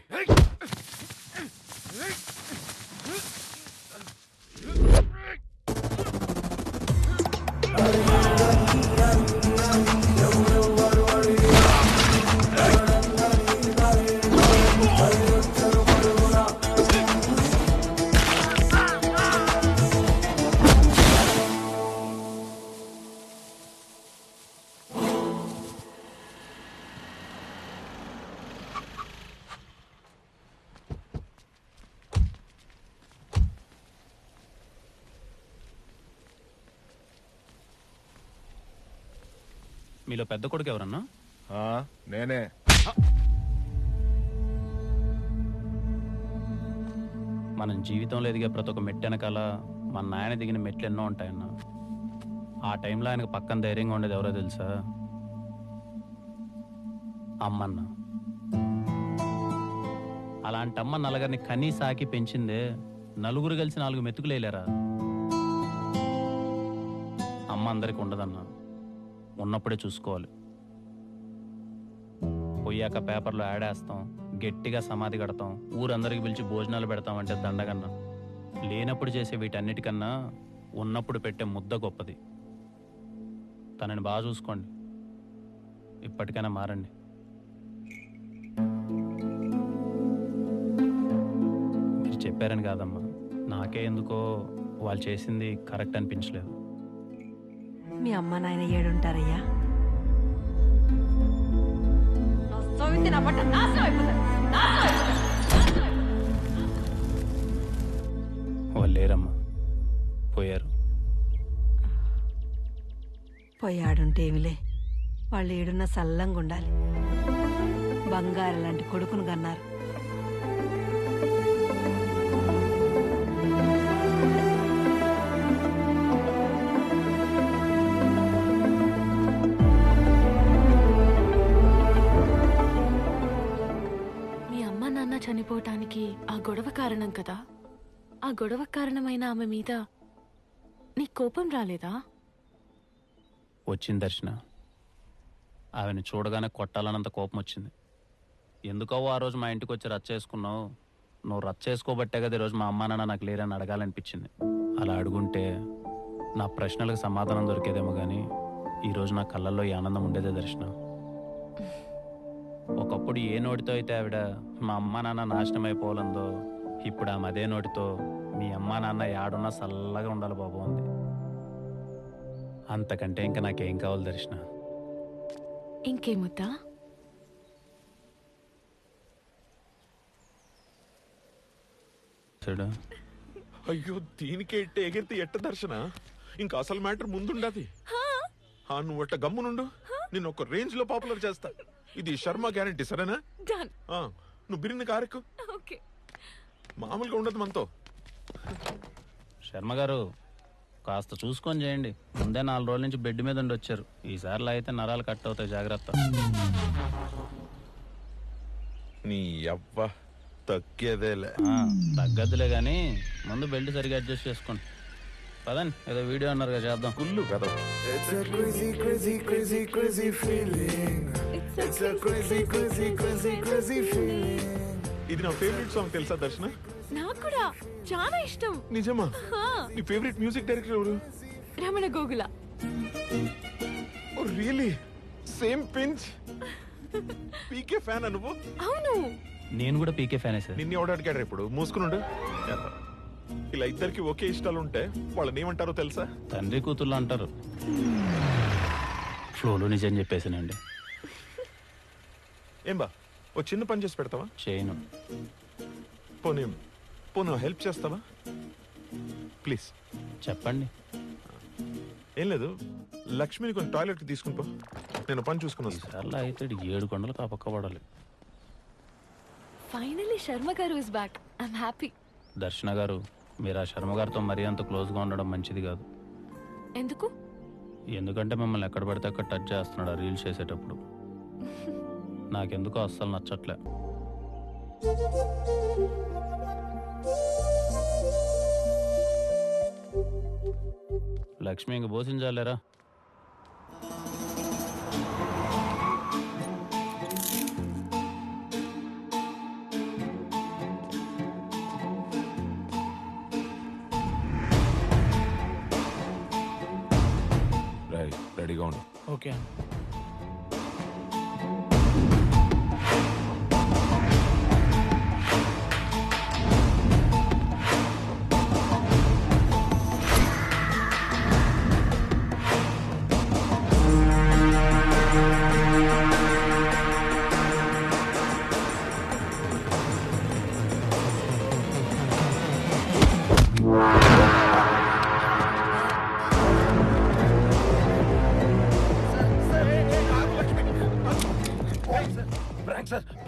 మీలో పెద్ద కొడుకు ఎవరన్నా? నేనే. మనం జీవితంలో ఎదిగే ప్రతి ఒక్క మెట్టు వెనకాల మన నాయన దిగిన మెట్లు ఎన్నో ఉంటాయన్న. ఆ టైంలో ఆయనకు పక్కన ధైర్యంగా ఉండేది ఎవరో తెలుసా? అమ్మన్న. అలాంటి అమ్మ నలుగురిని కనీ సాకి పెంచిందే. నలుగురు కలిసి 4 మెతుకులు వేయలేరా? అమ్మ అందరికి ఉండదన్నా, ఉన్నప్పుడే చూసుకోవాలి. పోయాక పేపర్లో యాడ్ వేస్తాం, గట్టిగా సమాధి కడతాం, ఊరందరికి పిలిచి భోజనాలు పెడతామంటే దండగన్నా. లేనప్పుడు చేసే వీటన్నిటికన్నా ఉన్నప్పుడు పెట్టే ముద్ద గొప్పది. తనని బాగా చూసుకోండి. ఇప్పటికైనా మారండి. మీరు చెప్పారని కాదమ్మా, నాకే ఎందుకో వాళ్ళు చేసింది కరెక్ట్ అనిపించలేదు. మీ అమ్మ నాయన ఏడుంటారయ్యా? వాళ్ళు లేరమ్మా. పోయాడుంటే ఏమిలే, వాళ్ళు ఏడున్న సల్లంగా ఉండాలి. బంగారు లాంటి కొడుకును కన్నారు. మీ అమ్మ నాన్న చనిపోవటానికి ఆ గొడవ కారణం కదా. ఆ గొడవ కారణమైన ఆమె మీద నీ కోపం రాలేదా? వచ్చింది దర్శన. ఆమెను చూడగానే కొట్టాలన్నంత కోపం వచ్చింది. ఎందుకో ఆ రోజు మా ఇంటికి వచ్చి రచ్చ చేసుకున్నావు. నువ్వు రచ్చ చేసుకోబట్టే కదా ఈరోజు మా అమ్మ నాన్న నాకు లేరని అడగాలనిపించింది. అలా అడుగుంటే నా ప్రశ్నలకు సమాధానం దొరికేదేమో కానీ ఈరోజు నా కళ్ళల్లో ఈ ఆనందం ఉండేదే దర్శన. ఒకప్పుడు ఏ నోటితో అయితే ఆవిడ మా అమ్మ నాన్న నాశనం అయిపోవాలందో, ఇప్పుడు ఆమె అదే నోటితో మీ అమ్మ నాన్న యాడున్నా చల్లగా ఉండాలి బాబు అంది. అంతకంటే ఇంకా నాకేం కావాలి దర్శన? ఇంకేముద్దా? చూడు, అయ్యో దీనికే ఇట్టే ఎగిరితే ఎట్ట దర్శన? ఇంకా అసలు మ్యాటర్ ముందుండది. నువ్వు అట్ట గమ్మునుండు, నేను ఒక రేంజ్ లో పాపులర్ చేస్తా. ఇది శర్మ గ్యారంటీ, సరేనా? నువ్వు బిరిని కారెక్కు. మామూలుగా ఉండదు మనతో. శర్మ గారు కాస్త చూసుకొని చేయండి. ముందే 4 రోజుల నుంచి బెడ్ మీద ఉండి వచ్చారు. ఈసారిలో అయితే నరాలు కట్ అవుతాయి, జాగ్రత్త. నీ అవ్వ తగ్గేదేలే. తగ్గదులే గానీ ముందు బెల్ట్ సరిగా అడ్జస్ట్ చేసుకోండి. పదండి, ఏదో వీడియో అన్నారు కదా, చేద్దాం. కుళ్ళు కదా. ఇది నా ఫేవరెట్ సాంగ్, తెలుసా దర్శన? నాకు కూడా చాలా ఇష్టం. నిజమా? నీ ఫేవరెట్ మ్యూజిక్ డైరెక్టర్ ఎవరు? Ramana Gogula. Oh really? Same pinch. PK fan నువ్వు? అవును, నేను కూడా పీకే ఫ్యానే సార్. నిన్ను ఎవడు అడిగాడు ఇప్పుడు? మూసుకునుండు. ఇలా ఇద్దరికి ఒకే ఇష్టాలు ఉంటే వాళ్ళని ఏమంటారో తెలుసా? తండ్రి కూతుర్లు అంటారు. ఫ్లోలో నిజం చెప్పేసానండి. ఏం బా, ఓ చిన్న పని చేసి పెడతావా? చేయను. పోనీ హెల్ప్ చేస్తావా ప్లీజ్? చెప్పండి. ఏం లేదు, లక్ష్మిని కొంచెం టాయిలెట్కి తీసుకుని పో, నేను పని చూసుకున్నాను. అలా అయితే 7 కొండలు కాపక్కబడాలి. ఫైనల్లీ శర్మ గారు ఇస్ బ్యాక్. I'm happy. దర్శన గారు, మీరు ఆ శర్మ గారితో మరీ అంత క్లోజ్గా ఉండడం మంచిది కాదు. ఎందుకు? ఎందుకంటే మిమ్మల్ని ఎక్కడ పడితే అక్కడ టచ్ చేస్తున్నాడు ఆ రీల్స్ చేసేటప్పుడు. నాకెందుకో అస్సలు నచ్చట్లే. లక్ష్మి ఇంక బోసించాలేరా? రెడీగా ఉండు. Okay.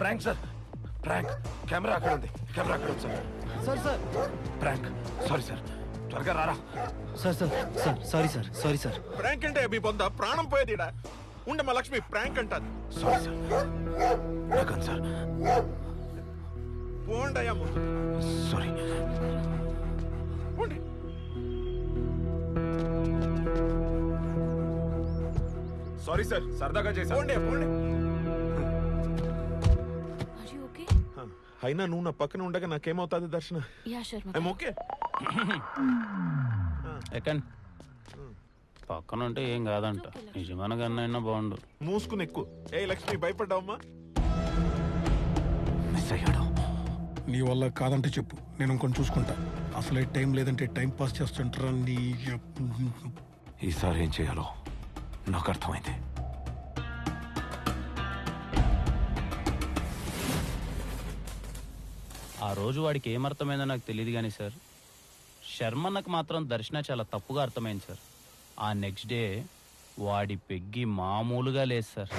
Prank sir, prank. Camera అక్కడ ఉంది, కెమెరా అక్కడ ఉంది sir. Sir prank. Sorry sir, త్వరగా రారా. Sorry sir. ప్రాంక్ అంటే మీ పొంద ప్రాణం పోయేది. ఉండమ్మా లక్ష్మి, ప్రాంక్ అంటారు. సారీ సార్, నాకన్ సార్. పోండయ్యా ముందు. సారీ. పోండి. సారీ సార్, సరదాగా చేశా. పోండి. అయినా నువ్వు నా పక్కన ఉండగా నాకేమవుతుంది దర్శన? I'm okay. ఎక్కండి. పక్కన ఉంటే ఏం కాదంట. నిజమైన గన్నైనా బాగుండు. మూసుకుని ఎక్కువ. ఏ లక్ష్మి, భయపడ్డావమ్మా? మిస్ అయ్యాడు. నీ వల్ల కాదంటే చెప్పు, నేను ఇంకొని చూసుకుంటా. అసలే టైం లేదంటే టైం పాస్ చేస్తుంటారా నీ. ఈసారి ఏం చేయాలో నాకు అర్థమైంది. ఆ రోజు వాడికి ఏమర్థమైందో నాకు తెలియదు కానీ సార్, శర్మన్నకు మాత్రం దర్శన చాలా తప్పుగా అర్థమైంది సార్. ఆ నెక్స్ట్ డే వాడి పెగ్గి మామూలుగా లేదు సార్.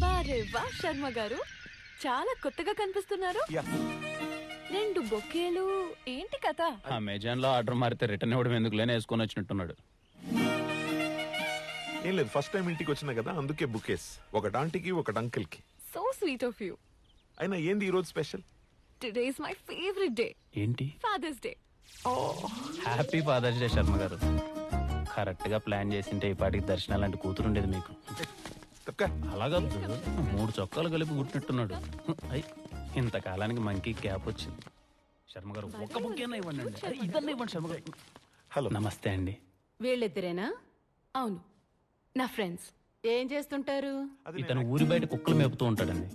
వారే వా శర్మ గారు, చాలా కొత్తగా కనిపిస్తున్నారు. 2 బొకేలు, ఏంటి కథ? అమెజాన్ లో ఆర్డర్ మారితే రిటర్న్ ఇవ్వడం ఎందుకు లేని వేసుకొని వచ్చినట్టున్నాడు. ఏం లేదు, ఫస్ట్ టైం ఇంటికి వచ్చినా కదా, అందుకే బుకేస్. ఒకటి ఆంటీకి, ఒకటి అంకిల్ కి. So sweet of you. అయినా ఏంది ఈ రోజు special? Today is my favourite day. ఏంటి? Father's day. Happy father's day Sharma గారు. కరెక్ట్ గా ప్లాన్ చేసింటే ఈ పాటికి దర్శనాలు అంటే కూతురు ఉండేది మీకు. అలాగా 3 చొక్కాలు కలిపి కుట్టినట్టున్నాడు. ఇంతకాలానికి మంకీ క్యాప్ వచ్చింది. శర్మ గారు ఒక్క బుక్ ఇవ్వండి. ఇద్దరు ఇవ్వండి శర్మ గారు. హలో, నమస్తే అండి. వీళ్ళిద్దరేనా? అవును, నా ఫ్రెండ్స్. ఏం చేస్తుంటారు? ఇతను ఊరి బయట కుక్కలు మేపుతూ ఉంటాడండి.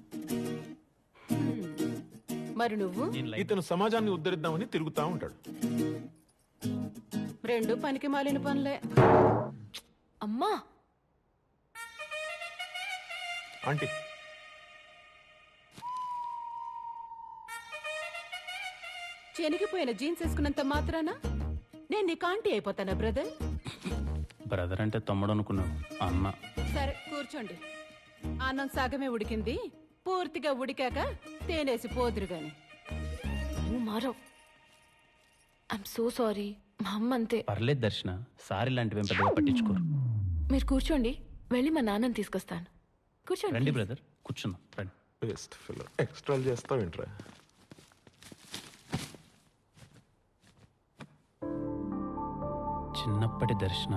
మరి నువ్వు? ఇతను సమాజాన్ని ఉద్ధరిద్దామని తిరుగుతా ఉంటాడు. 2 పనికి మాలిన పనులే. అమ్మా ఆంటీ, చెనిగిపోయిన జీన్స్ వేసుకున్నంత మాత్రాన నేను నీకు ఆంటీ అయిపోతానా బ్రదర్? బ్రదర్ అంటే తమ్ముడు అనుకున్నావు, అన్న. సరే కూర్చోండి. అన్నం సగమే ఉడికింది, పూర్తిగా ఉడికాక తేనేసి పోదురు గాని. నువ్వు మారవ్. I'm so sorry. మా అమ్మ అంతే. పర్లేదు దర్శన, సారీ లాంటివి పెద్దగా పట్టించుకోరు. మీరు కూర్చోండి, వెళ్ళి మా నాన్నని తీసుకొస్తాను. కూర్చోండి. రండి బ్రదర్, కూర్చున్నాం రండి. బెస్ట్ ఫిల్ ఎక్స్ట్రా చేస్తావు ఏంట్రా? చిన్నప్పటి దర్శన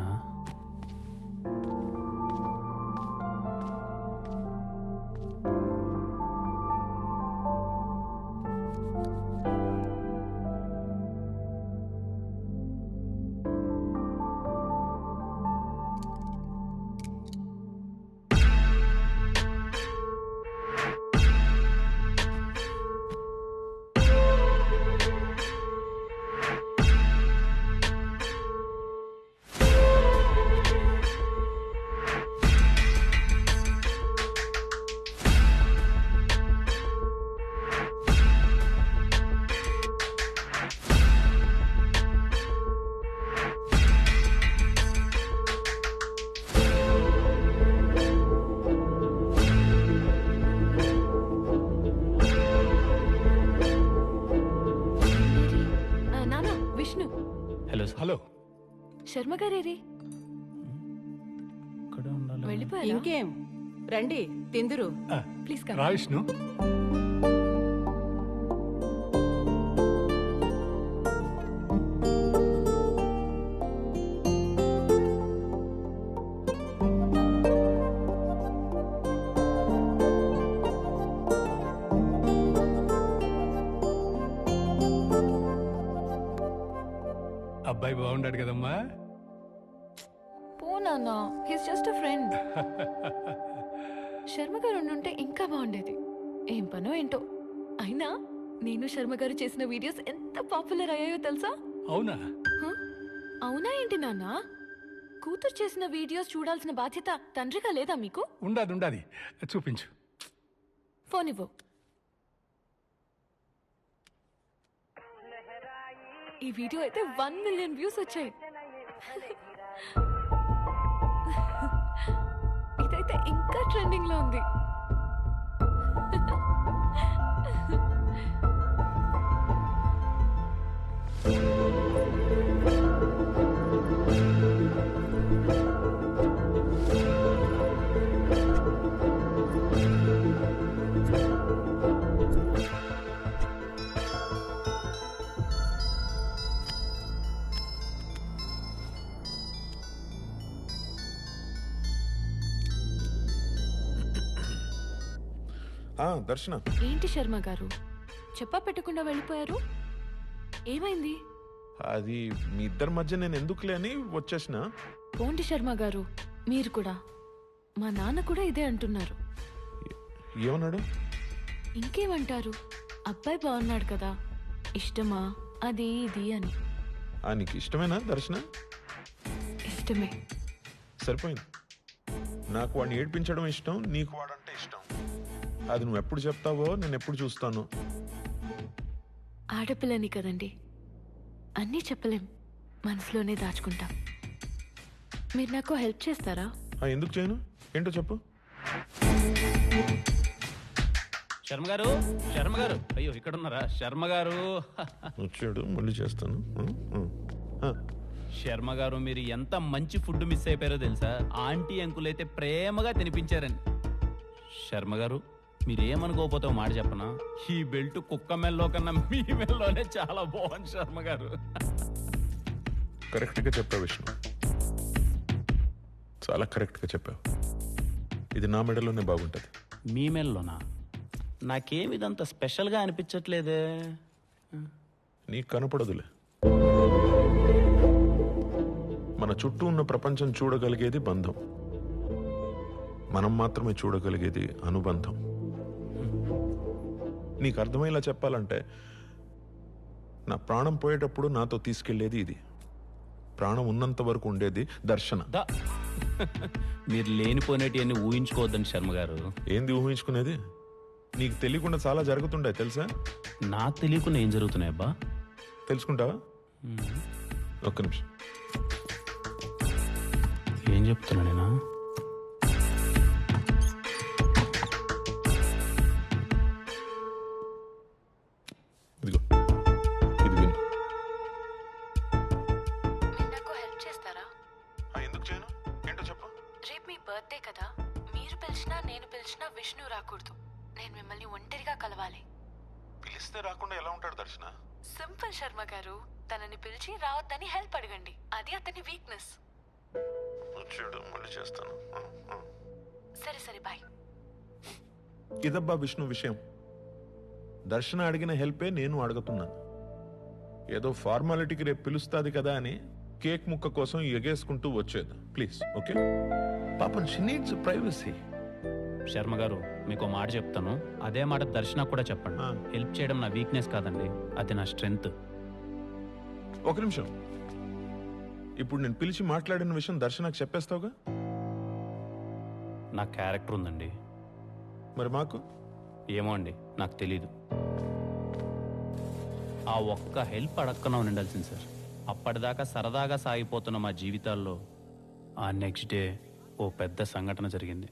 హలో, శర్మ గారేరి వెళ్ళిపోయారా? ఇంకేం, రండి తిందురు. ప్లీజ్ రా విష్ణు. అబ్బాయి బాగుండాడు కదమ్మా. పో నాన్న, his just a friend. Sharma గారు ఉండుంటే ఇంకా బాగుండేది. ఏం పనో ఏంటో. అయినా నేను శర్మ గారు చేసిన వీడియోస్ ఎంత పాపులర్ అయ్యాయో తెలుసా? అవునా? అవునా ఏంటి నాన్న? కూతురు చేసిన వీడియోస్ చూడాల్సిన బాధ్యత తండ్రిగా లేదా మీకు? ఉండాది, చూపించు. ఫోన్ ఇవ్వు. ఈ వీడియో అయితే 1 మిలియన్ వ్యూస్ వచ్చాయి. ఇదైతే ఇంకా ట్రెండింగ్ లో ఉంది. దర్శన, ఏంటి శర్మ గారు చెప్పా పెట్టకుండా వెళ్ళిపోయారు? ఏమైంది? అది మీ ఇద్దరి మధ్య నేను ఎందుకులే అని వచ్చేసిన. పోండి శర్మ గారు, మీరు కూడా. మా నాన్న కూడా ఇదే అంటున్నారు. ఏమన్నాడు? ఇంకేమంటారు, అబ్బాయి బాగున్నాడు కదా, ఇష్టమా అది ఇది అని. నీకు ఇష్టమేనా దర్శన? ఇష్టమే. సరిపోయింది. నాకు వాడిని ఏడ్పించడం ఇష్టం, నీకు వాడంటే ఇష్టం. అది నువ్వు ఎప్పుడు చెప్తావో నేను ఎప్పుడు చూస్తాను. ఆడపిల్లని కదండి, అన్నీ చెప్పలేం, మనసులోనే దాచుకుంటాం. మీరు నాకు హెల్ప్ చేస్తారా? ఎందుకు చేయను? ఏంటో చెప్పు. శర్మ గారు, శర్మ గారు, అయ్యో ఇక్కడ ఉన్నారా? శర్మ గారు వచ్చాడు, మళ్ళీ చేస్తాను. శర్మ గారు, మీరు ఎంత మంచి ఫుడ్ మిస్ అయిపోయారో తెలుసా? ఆంటీ అంకుల్ అయితే ప్రేమగా తినిపించారండి. శర్మ గారు, మీరేమనుకోకపోతే మాట చెప్పనా, ఈ బెల్ట్ కుక్క మెల్లో కన్నా మీ మెల్లోనే చాలా బాగుంది శర్మ గారు. కరెక్ట్గా చెప్పావు విష్ణు, చాలా కరెక్ట్గా చెప్పావు. ఇది నా మెడలోనే బాగుంటుంది. మీ మెల్లోనా? నాకేమిదంత స్పెషల్గా అనిపించట్లేదే. నీకు కనపడదులే. మన చుట్టూ ఉన్న ప్రపంచం చూడగలిగేది బంధం, మనం మాత్రమే చూడగలిగేది అనుబంధం. నీకు అర్థమయ్యేలా చెప్పాలంటే, నా ప్రాణం పోయేటప్పుడు నాతో తీసుకెళ్లేది ఇది, ప్రాణం ఉన్నంత వరకు ఉండేది దర్శన. మీరు లేనిపోయినటివన్నీ ఊహించుకోవద్దండి శర్మ గారు. ఏంది ఊహించుకునేది? నీకు తెలియకుండా చాలా జరుగుతుండే తెలుసా? నాకు తెలియకుండా ఏం జరుగుతున్నాయి అబ్బా? తెలుసుకుంటావా? ఒక్క నిమిషం. ఏం చెప్తున్నా నేనా? ఇదిగో, ఇది విను. మీరు నాకు హెల్ప్ చేస్తారా? ఎందుకు చేయను? ఏంటో చెప్పు. రేపు మీ బర్త్డే కదా, మీరు పిలిచినా నేను పిలిచినా విష్ణు రాకూడదు. నేను మిమ్మల్ని ఒంటరిగా కలవాలి. పిలిస్తే రాకుండా ఎలా ఉంటాడు దర్శన? సింపుల్ శర్మ గారు, తనని పిలిచి రావద్దని హెల్ప్ అడగండి, అది అతని వీక్నెస్. వచ్చాడు, మళ్ళీ చేస్తాను. సరే సరే, బాయ్. ఇదబ్బా విష్ణు విషయం. దర్శన అడిగిన హెల్పే నేను అడుగుతున్నాను. ఏదో ఫార్మాలిటీకి రేపు పిలుస్తాది కదా అని కేక్ ముక్క కోసం ఎగేసుకుంటూ వచ్చేది. Please, okay? పాపం షీ నీడ్స్ ప్రైవసీ. శర్మ గారు, మీకు మాట చెప్తాను, అదే మాట దర్శన కూడా చెప్పండి. హెల్ప్ చేయడం నా వీక్నెస్ కాదండి, అది నా స్ట్రెంగ్త్. ఒక నిమిషం. ఇప్పుడు నేను పిలిచి మాట్లాడిన విషయం దర్శనకు చెప్పేస్తావుగా? నా క్యారెక్టర్ ఉందండి. మరి మాకు? ఏమో అండి, నాకు తెలీదు. ఆ ఒక్క హెల్ప్ అడక్కన ఉండాల్సింది సార్. అప్పటిదాకా సరదాగా సాగిపోతున్న మా జీవితాల్లో ఆ నెక్స్ట్ డే ఓ పెద్ద సంఘటన జరిగింది.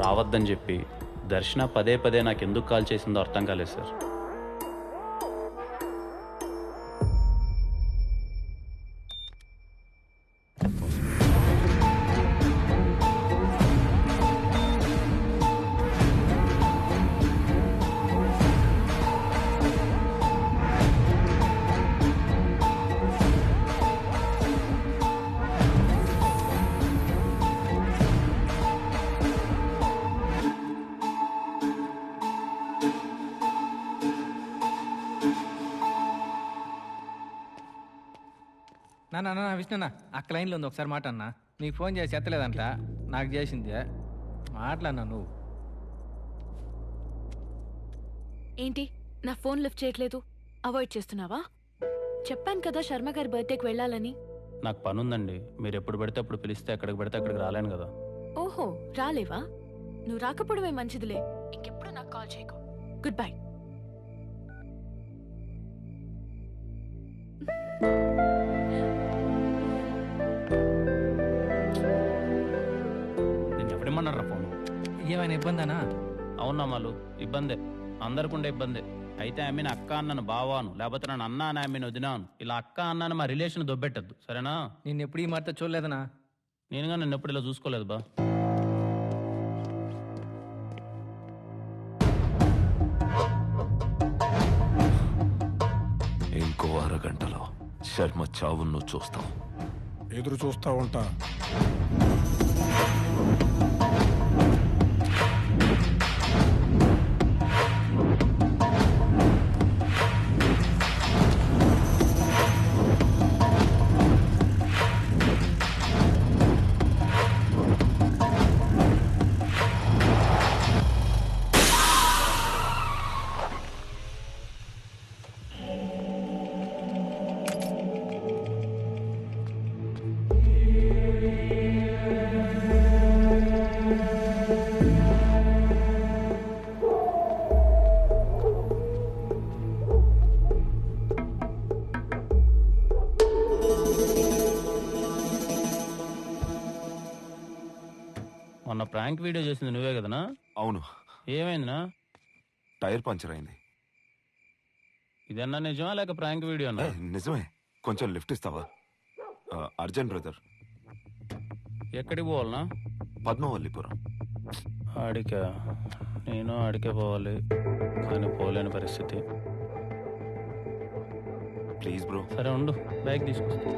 రావద్దని చెప్పి దర్శన పదే పదే నాకు ఎందుకు కాల్ చేసిందో అర్థం కాలేదు సార్. నా విష్ణున్నా, అక్క లైన్లో ఉంది, ఒకసారి మాట అన్నా. నీకు ఫోన్ చేసి ఎత్తలేదంట, నాకు చేసింది. మాట్లాడినా నువ్వు. ఏంటి నా ఫోన్ లిఫ్ట్ చేయట్లేదు? అవాయిడ్ చేస్తున్నావా? చెప్పాను కదా శర్మ గారి బర్త్డేకి వెళ్ళాలని. నాకు పని ఉందండి, మీరు ఎప్పుడు పడితే అప్పుడు పిలిస్తే ఎక్కడికి పడితే అక్కడికి రాలేను కదా. ఓహో, రాలేవా? నువ్వు రాకపోవడమే మంచిదిలే. ఇంకెప్పుడు నాకు కాల్ చేయకు. Good bye. నేను ఎవడేమన్నారా ఫోన్? ఏమైనా ఇబ్బందనా? అవునా మాలు, ఇబ్బందే, అందరికుండే ఇబ్బందే. అయితే ఆమెను అక్క అన్నను బావాను, లేకపోతే నన్ను అన్న అని ఆమెను వదినాను. ఇలా అక్క అన్నాను మా రిలేషన్ దొబ్బెట్టద్దు, సరేనా? నేను ఎప్పుడు ఈ మాట చూడలేదనా? నేనుగా నిన్ను ఎప్పుడు ఇలా చూసుకోలేదు బా. ఇంకో అరగంటలో శర్మ చావును నువ్వు చూస్తావు. ఎదురు చూస్తా ఉంటా. మొన్న ప్రాంక్ వీడియో చేసింది నువ్వే కదనా? అవును. ఏమైందినా? టైర్ పంచర్ అయింది. ఇదన్నా నిజమా లేక ప్రాంక్ వీడియో అన్నా? నిజమే. కొంచెం లిఫ్ట్ ఇస్తావా? Urgent brother. ఎక్కడికి పోవాలనా? పద్మవల్లిపురం. ఆడికా? నేను ఆడికే పోవాలి, కానీ పోలేని పరిస్థితి. Please bro. సరే ఉండు, బ్యాగ్ తీసుకొస్తా.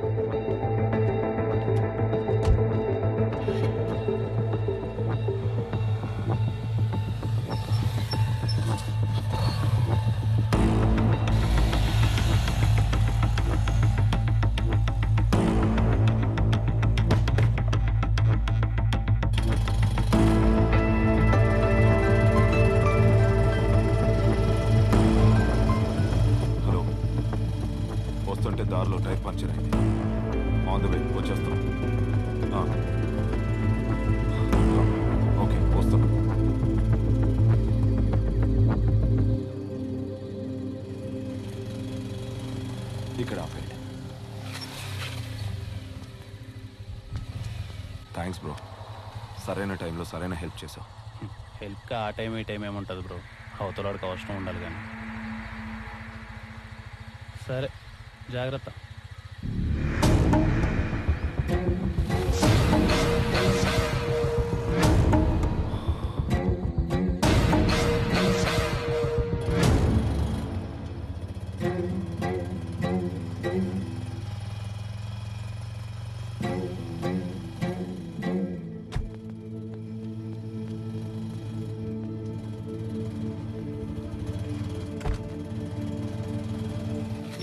దారిలో టైర్ పంచర్ అయింది. ఆన్ ద వే వచ్చేస్తాం. ఓకే వస్తాం. ఇక్కడ ఆపేయండి. Thanks bro. సరైన టైంలో సరైన హెల్ప్ చేసావు. హెల్ప్గా ఆ టైం ఈ టైం ఏముంటుంది బ్రో, అవతలవాడికి అవసరం ఉండాలి కానీ. సరే జాగ్రత్త.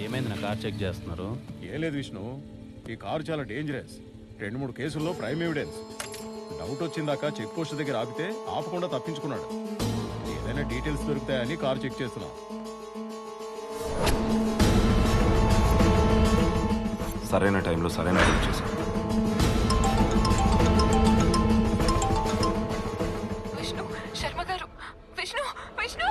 ఏమైంది నా కార్ చెక్ చేస్తున్నారు? ఏం లేదు విష్ణు, ఈ కారు చాలా డేంజరస్. 2-3 కేసుల్లో ప్రైమ్ ఎవిడెన్స్. డౌట్ వచ్చిందాక చెక్ పోస్ట్ దగ్గర ఆపితే ఆపకుండా తప్పించుకున్నాడు. ఏదైనా డీటెయిల్స్ దొరుకుతాయని కారు చెక్ చేస్తున్నాం. సరైన టైంలో సరైన హెల్ప్ చేశాను. విష్ణు శర్మ గారు, విష్ణు విష్ణు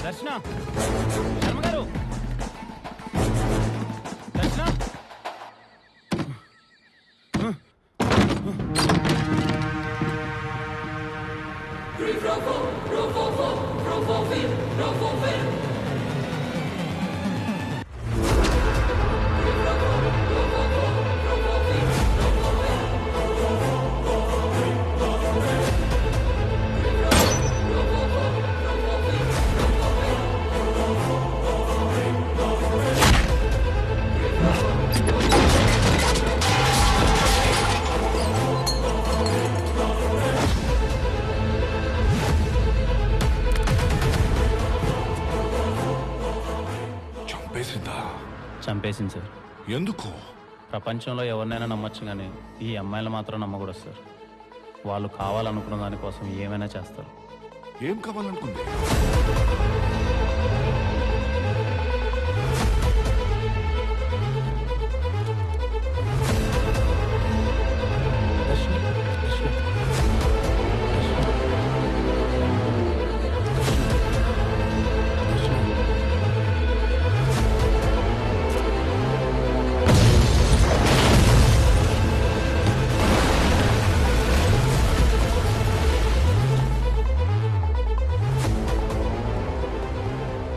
దర్శన, శర్మ గారు, దర్శన. చంపేసింది సార్. ఎందుకు? ప్రపంచంలో ఎవరినైనా నమ్మొచ్చు, కానీ ఈ అమ్మాయిలు మాత్రం నమ్మకూడదు సార్. వాళ్ళు కావాలనుకున్న దానికోసం ఏమైనా చేస్తారు. ఏం కావాలనుకుంది?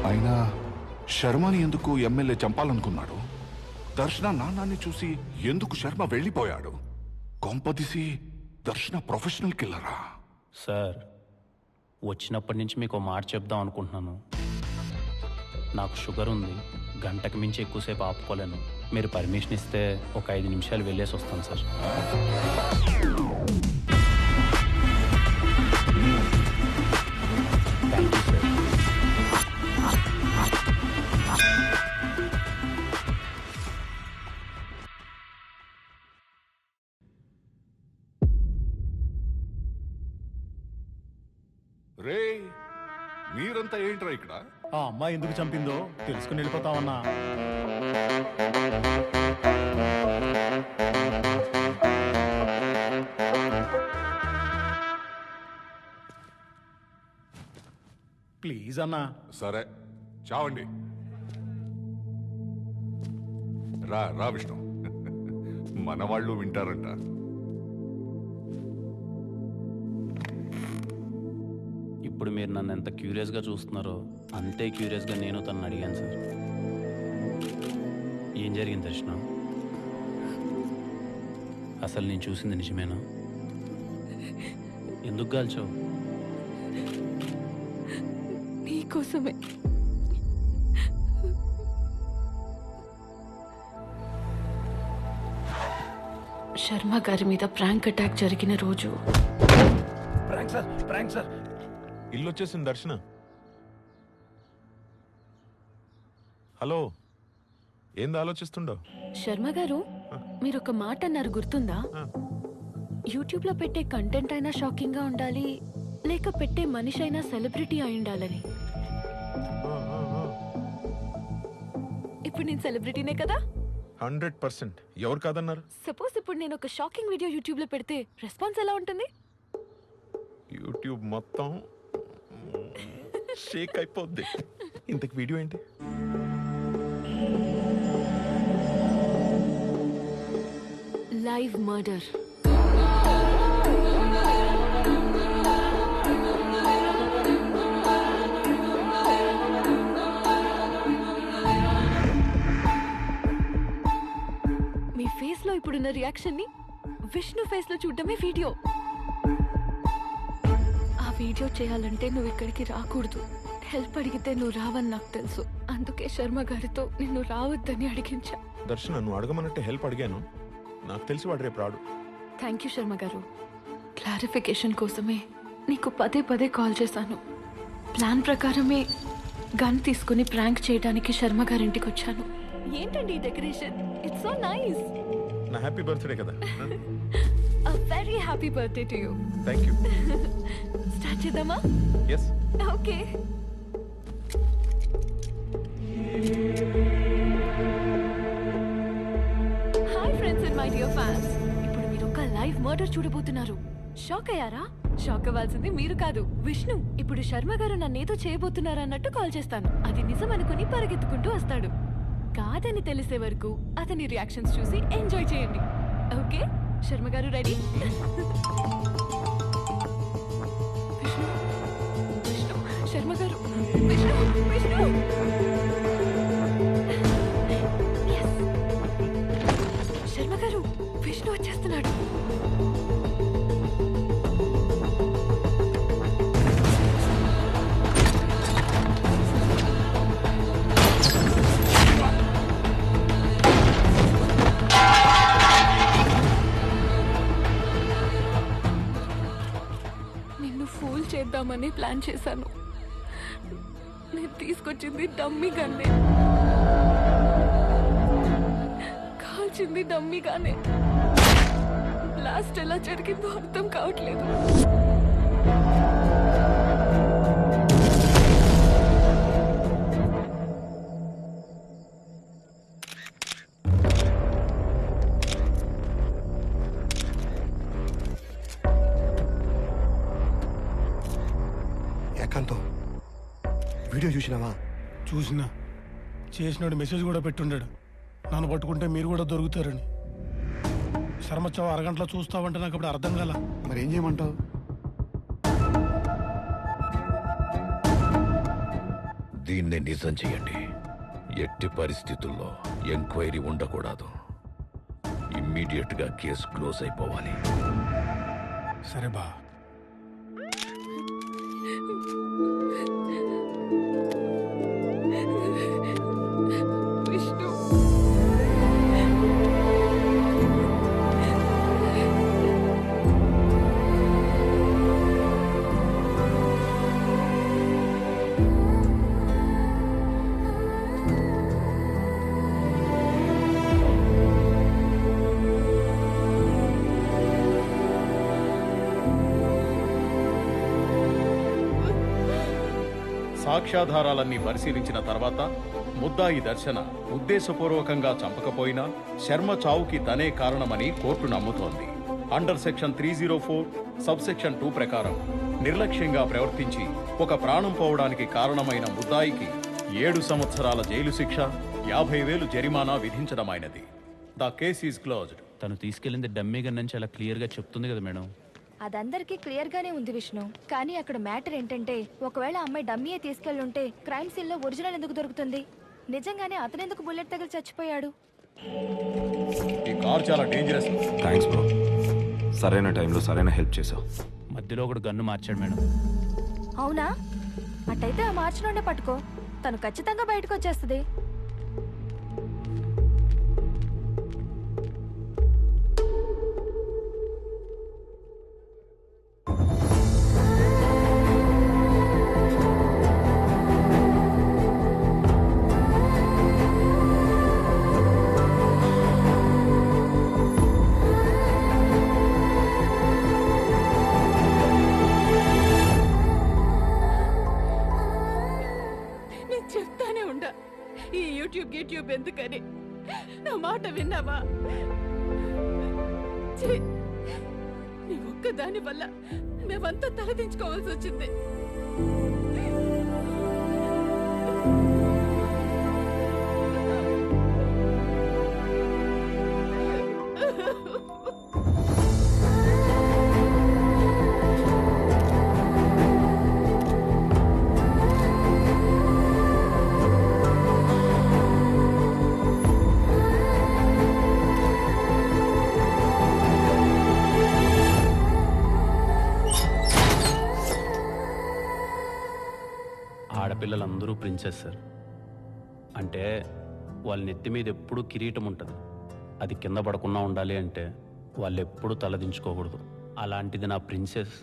అయినా శర్మని ఎందుకు ఎమ్మెల్యే చంపాలనుకున్నాడు? దర్శన నాన్నాన్ని చూసి ఎందుకు శర్మ వెళ్ళిపోయాడు? కొంపదీసి దర్శన ప్రొఫెషనల్ కిల్లరా? సార్, వచ్చినప్పటి నుంచి మీకు ఓ మాట చెప్దాం అనుకుంటున్నాను. నాకు షుగర్ ఉంది, గంటకు మించి ఎక్కువసేపు ఆపుకోలేను. మీరు పర్మిషన్ ఇస్తే ఒక 5 నిమిషాలు వెళ్ళేసి వస్తాను సార్. Thank you sir. రే మీరంతా ఏంట్రా ఇక్కడ? ఆ అమ్మాయి ఎందుకు చంపిందో తెలుసుకుని వెళ్ళిపోతామన్నా. ప్లీజ్ అన్నా. సరే చావండి. రా రా విష్ణు, మన వాళ్ళు వింటారంట. ఇప్పుడు మీరు నన్ను ఎంత క్యూరియస్గా చూస్తున్నారో అంతే క్యూరియస్గా నేను తనని అడిగాను సార్. ఏం జరిగింది దర్శన? అసలు నేను చూసింది నిజమేనా? ఎందుకు కాల్చావు? నీకోసమే. శర్మ గారి మీద ప్రాంక్ అటాక్ జరిగిన రోజు. Prank sir, prank sir. ఇల్లు వచ్చేసింది దర్శన. హలో, ఏంది ఆలోచిస్తుండో? శర్మ గారు, మీరు ఒక మాట అన్నారు గుర్తుందా? యూట్యూబ్ లో పెట్టే కంటెంట్ అయినా షాకింగ్ గా ఉండాలి, లేక పెట్టే మనిషి అయినా సెలబ్రిటీ అయి ఉండాలని. ఇప్పుడు నేను సెలబ్రిటీనే కదా? 100%. ఎవరు కాదన్నారు? సపోజ్ ఇప్పుడు నేను ఒక షాకింగ్ వీడియో యూట్యూబ్ లో పెడితే రెస్పాన్స్ ఎలా ఉంటుంది? యూట్యూబ్ మొత్తం షేక్ అయిపోద్ది. ఇంతకు వీడియో ఏంటి? Live murder. మీ ఫేస్ లో ఇప్పుడున్న రియాక్షన్ ని విష్ణు ఫేస్ లో చూడడమే వీడియో. ఆ వీడియో చేయాలంటే నువ్వు ఇక్కడికి రాకూడదు. హెల్ప్ అడిగితే నువ్వు రావని నాకు తెలుసు. అందుకే శర్మ గారితో నిన్ను రావద్దని అడిగించా. దర్శన, నువ్వు అడగమన్నట్టే హెల్ప్ అడిగాను. నాకు తెలిసి వాడు రేపు రాడు. థ్యాంక్ యూ శర్మ గారు. క్లారిఫికేషన్ కోసమే నీకు పదే పదే కాల్ చేశాను. ప్లాన్ ప్రకారమే గన్ తీసుకుని ప్రాంక్ చేయడానికి శర్మ గారింటికి వచ్చాను. ఏంటండి ఈ డెకరేషన్? It's so nice. నా హ్యాపీ బర్త్డే కదా. A very happy birthday to you. Thank you. Start చేద్దామా? Yes. Okay. Hi friends and my dear fans. ఇప్పుడు మీరు ఒక లైవ్ మర్డర్ చూడబోతున్నారు. షాక్ అయ్యారా? షాక్ అవ్వాల్సింది మీరు కాదు, విష్ణు. ఇప్పుడు శర్మ గారు నన్నేదో చేయబోతున్నారు అన్నట్టు కాల్ చేస్తాను. అది నిజం అనుకుని పరిగెత్తుకుంటూ వస్తాడు. కాదని తెలిసే వరకు అతని రియాక్షన్స్ చూసి ఎంజాయ్ చేయండి. ఓకే? శర్మ గారు రెడీ? విష్ణు, విష్ణు, శర్మ గారు, విష్ణు, విష్ణు. Yes. శర్మ గారు, విష్ణు వచ్చేస్తున్నాడు. ఫూల్ చేద్దామని ప్లాన్ చేశాను. నేను తీసుకొచ్చింది డమ్మీ గన్నే, కాల్చింది డమ్మీగానే. బ్లాస్ట్ ఎలా జరిగిందో అర్థం కావట్లేదు. ఏకాంతం, వీడియో చూసినావా? చూసినా. చేసినాడు మెసేజ్ కూడా పెట్టుండాడు, నన్ను పట్టుకుంటే మీరు కూడా దొరుకుతారని. శర్మచ్చావు అరగంటలో చూస్తావంటే నాకు అప్పుడు అర్థం కాల. మరి ఏం చేయమంటావు? దీన్నే నిజం చేయండి. ఎట్టి పరిస్థితుల్లో ఎంక్వైరీ ఉండకూడదు. ఇమ్మీడియట్ గా కేసు క్లోజ్ అయిపోవాలి. సరే బా. విష్ణు సాక్ష్యాధారాలన్నీ పరిశీలించిన తర్వాత ముద్దాయి దర్శన ఉద్దేశపూర్వకంగా చంపకపోయినా శర్మ చావుకి తనే కారణమని కోర్టు నమ్ముతోంది. అండర్ సెక్షన్ 304 సబ్ సెక్షన్ 2 ప్రకారం నిర్లక్ష్యంగా ప్రవర్తించి ఒక ప్రాణం పోవడానికి కారణమైన ముద్దాయికి 7 సంవత్సరాల జైలు శిక్ష, 50,000 జరిమానా విధించడమైనది. The case is closed. తను తీసుకెళ్ళింది డమ్మీ గన్ నుంచి అలా క్లియర్గా చెప్తుంది కదా మేడం. అదందరికీ క్లియర్ గానే ఉంది విష్ణు. కానీ అక్కడ మ్యాటర్ ఏంటంటే, ఒకవేళ అమ్మాయి డమ్మీయే తీసుకెళ్ళుంటే క్రైమ్ సీన్ లో ఒరిజినల్ ఎందుకు దొరుకుతుంది? నిజంగానే అతనెందుకు బుల్లెట్ తగిలి చచ్చిపోయాడు? ఈ కార్ చాలా డేంజరస్. థ్యాంక్స్ బ్రో, సరైన టైంలో సరైన హెల్ప్ చేసావు. మధ్యలో ఒకడు గన్ను మార్చాడు మేడం. అవునా? అట్టయితే ఆ మార్చి నుండే పట్టుకో, తను ఖచ్చితంగా బయటకు వచ్చేస్తుంది. యూట్యూబ్ ఎందుకని నా మాట విన్నావా? నీ ఒక్కదాని వల్ల మేమంతా తలదించుకోవాల్సి వచ్చింది. ఆడపిల్లలందరూ ప్రిన్సెస్ సార్. అంటే వాళ్ళ నెత్తి మీద ఎప్పుడూ కిరీటం ఉంటుంది. అది కింద పడకుండా ఉండాలి అంటే వాళ్ళు ఎప్పుడూ తలదించుకోకూడదు. అలాంటిది నా ప్రిన్సెస్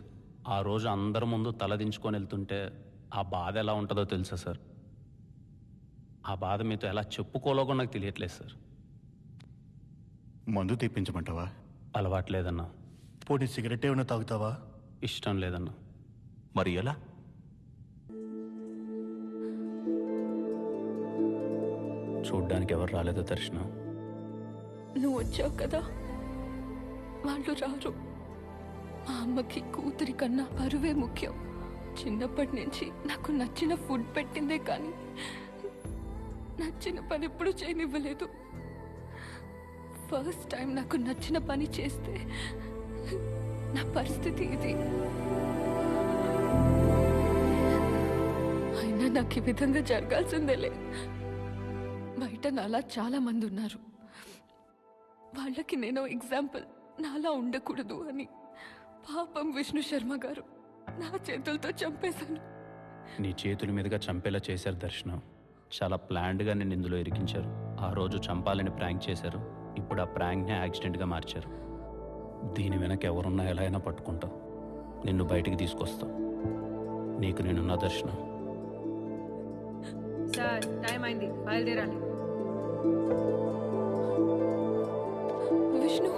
ఆ రోజు అందరి ముందు తలదించుకొని వెళ్తుంటే ఆ బాధ ఎలా ఉంటుందో తెలుసా సార్? ఆ బాధ మీతో ఎలా చెప్పుకోలేకో నాకు తెలియట్లేదు సార్. మందు తెప్పించమంటావా? అలవాట్లేదన్నా. పోనీ సిగరెట్ ఏమైనా తాగుతావా? ఇష్టం లేదన్నా. మరి ఎలా? చూడ్డానికి ఎవరు రాలేదో దర్శనం. నువ్వు వచ్చావు కదా, వాళ్ళు రారు. మా అమ్మకి కూతురి కన్నా పరువే ముఖ్యం. చిన్నప్పటి నుంచి నాకు నచ్చిన ఫుడ్ పెట్టిందే కానీ నచ్చిన పని ఎప్పుడు చేయనివ్వలేదు. ఫస్ట్ టైం నాకు నచ్చిన పని చేస్తే నా పరిస్థితి ఇది. అయినా నాకు ఈ విధంగా జరగాల్సిందేలే. బయట నాలా చాలా మంది ఉన్నారు. వాళ్ళకి నేను ఎగ్జాంపుల్, నాలా ఉండకూడదు అని. పాపం విష్ణు శర్మ గారు నా చేతులతో చంపేశాను. నీ చేతుల మీదుగా చంపేలా చేశారు దర్శనం. చాలా ప్లాన్డ్గా నేను ఇందులో ఇరికించారు. ఆ రోజు చంపాలని ప్రాంక్ చేశారు. ఇప్పుడు ఆ ప్రాంక్ని యాక్సిడెంట్గా మార్చారు. దీని వెనక ఎవరున్నా ఎలా అయినా పట్టుకుంటావు. నిన్ను బయటికి తీసుకొస్తా. నీకు నేనున్న దర్శనం. సార్, టైం అయింది, బయలుదేరాలి. విష్ణు,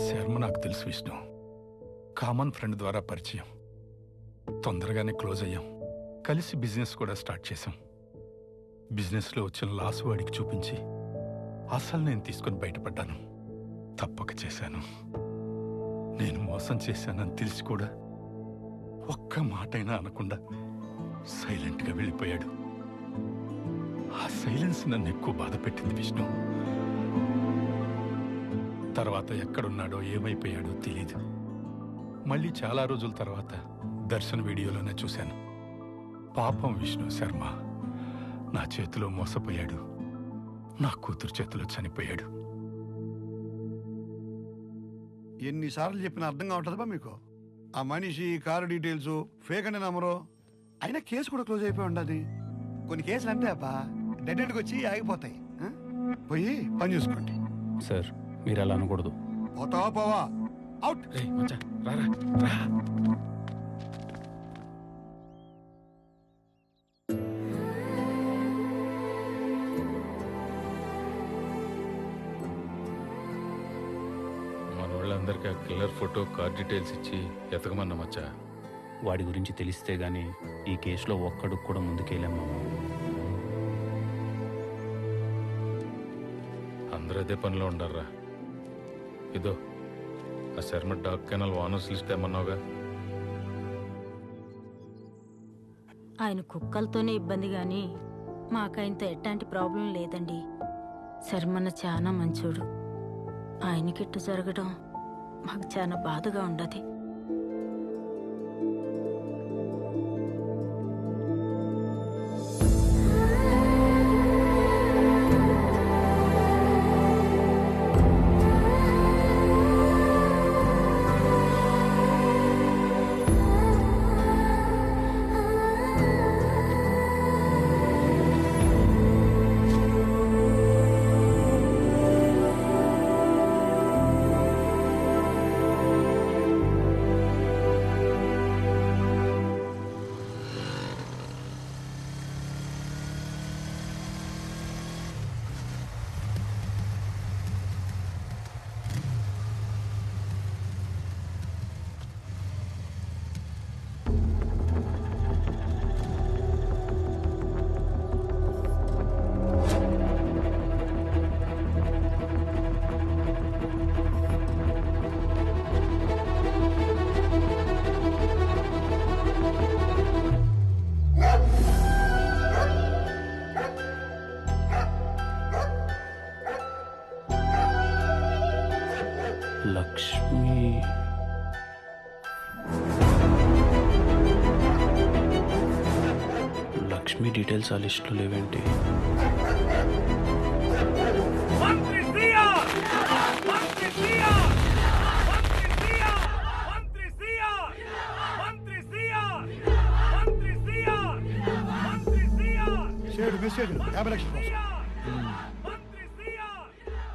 శర్మ నాకు తెలుసు విష్ణు. కామన్ ఫ్రెండ్ ద్వారా పరిచయం. తొందరగానే క్లోజ్ అయ్యాం. కలిసి బిజినెస్ కూడా స్టార్ట్ చేశాం. బిజినెస్లో వచ్చిన లాస్ వాడికి చూపించి అసలు నేను తీసుకొని బయటపడ్డాను. తప్పక చేశాను. నేను మోసం చేశానని తెలిసి కూడా ఒక్క మాటైనా అనకుండా సైలెంట్గా వెళ్ళిపోయాడు. ఆ సైలెన్స్ నన్ను ఎక్కువ బాధ పెట్టింది విష్ణు. తర్వాత ఎక్కడున్నాడో ఏమైపోయాడో తెలీదు. మళ్ళీ చాలా రోజుల తర్వాత దర్శన్ వీడియోలోనే చూశాను. పాపం విష్ణు శర్మ నా చేతిలో మోసపోయాడు, నా కూతురు చేతిలో చనిపోయాడు. ఎన్నిసార్లు చెప్పినా అర్థం కావట్లేదా మీకు? ఆ మనిషి, కారు డీటెయిల్స్ ఫేక్ అనే నమ్మరు. అయినా కేసు కూడా క్లోజ్ అయిపోయి ఉండదు. కొన్ని కేసులు అంతే అబ్బా, డెడ్ ఎండ్కి వచ్చి ఆగిపోతాయి. పోయి పని చూసుకోండి. సార్ మీరు అలా అనకూడదు. పోతావా పోవా, అవుట్. మన వాళ్ళందరికీ ఆ కిల్లర్ ఫోటో, కార్ డీటెయిల్స్ ఇచ్చి ఎతకమన్నా మచ్చా. వాడి గురించి తెలిస్తే గానీ ఈ కేసులో ఒక్కడికి కూడా ముందుకెళ్ళాం మామ. అందరూ అదే పనిలో ఉండారా. ఇదో ఆ Sharma dog kennel owners list ఏమన్నావుగా. ఆయన కుక్కలతోనే ఇబ్బంది గాని మాకైంత ఎట్లాంటి ప్రాబ్లం లేదండి. శర్మన్న చాలా మంచోడు. ఆయనకిట్టు జరగడం మాకు చాలా బాధగా ఉండదు. లక్ష్మి డీటెయిల్స్ ఆ లిస్టులో లేవేంటి?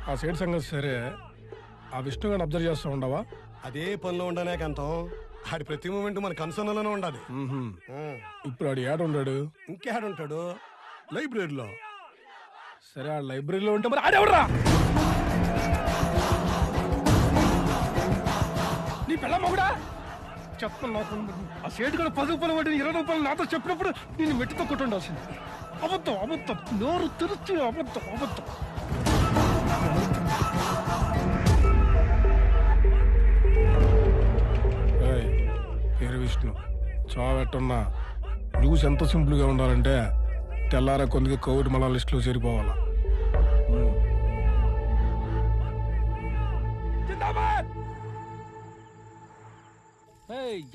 ఆ సైడ్ సంగతి సరే, ఆ విష్ణు గారిని అబ్జర్వ్ చేస్తూ ఉండవా? అదే పనిలో ఉండనే కంతం. ఆడి ప్రతి మూమెంట్ మన కన్సర్న్లోనే ఉండాలి. ఇప్పుడు ఆడు ఏడు ఉన్నాడు? ఇంకేడు ఉంటాడు? లైబ్రరీలో. సరే, ఆ లైబ్రరీలో ఉంటే మరి ఆడెవడరా? నీ పిల్ల మొగుడా చెప్పను. నాకు ఆ సేటు కూడా 10 రూపాయలు పడి 20 రూపాయలు నాతో చెప్పినప్పుడు నేను మెట్టుతో కొట్టుండాల్సింది. అబద్ధం, అబద్ధం, నోరు తెరుచు అబద్ధం, అబద్ధం. పేరు విష్ణు, చావెట్టున్నా న్యూస్ ఎంత సింపుల్గా ఉండాలంటే తెల్లారా కొందికి కోవిడ్ మళ్ళా లిస్టులో చేరిపోవాలా.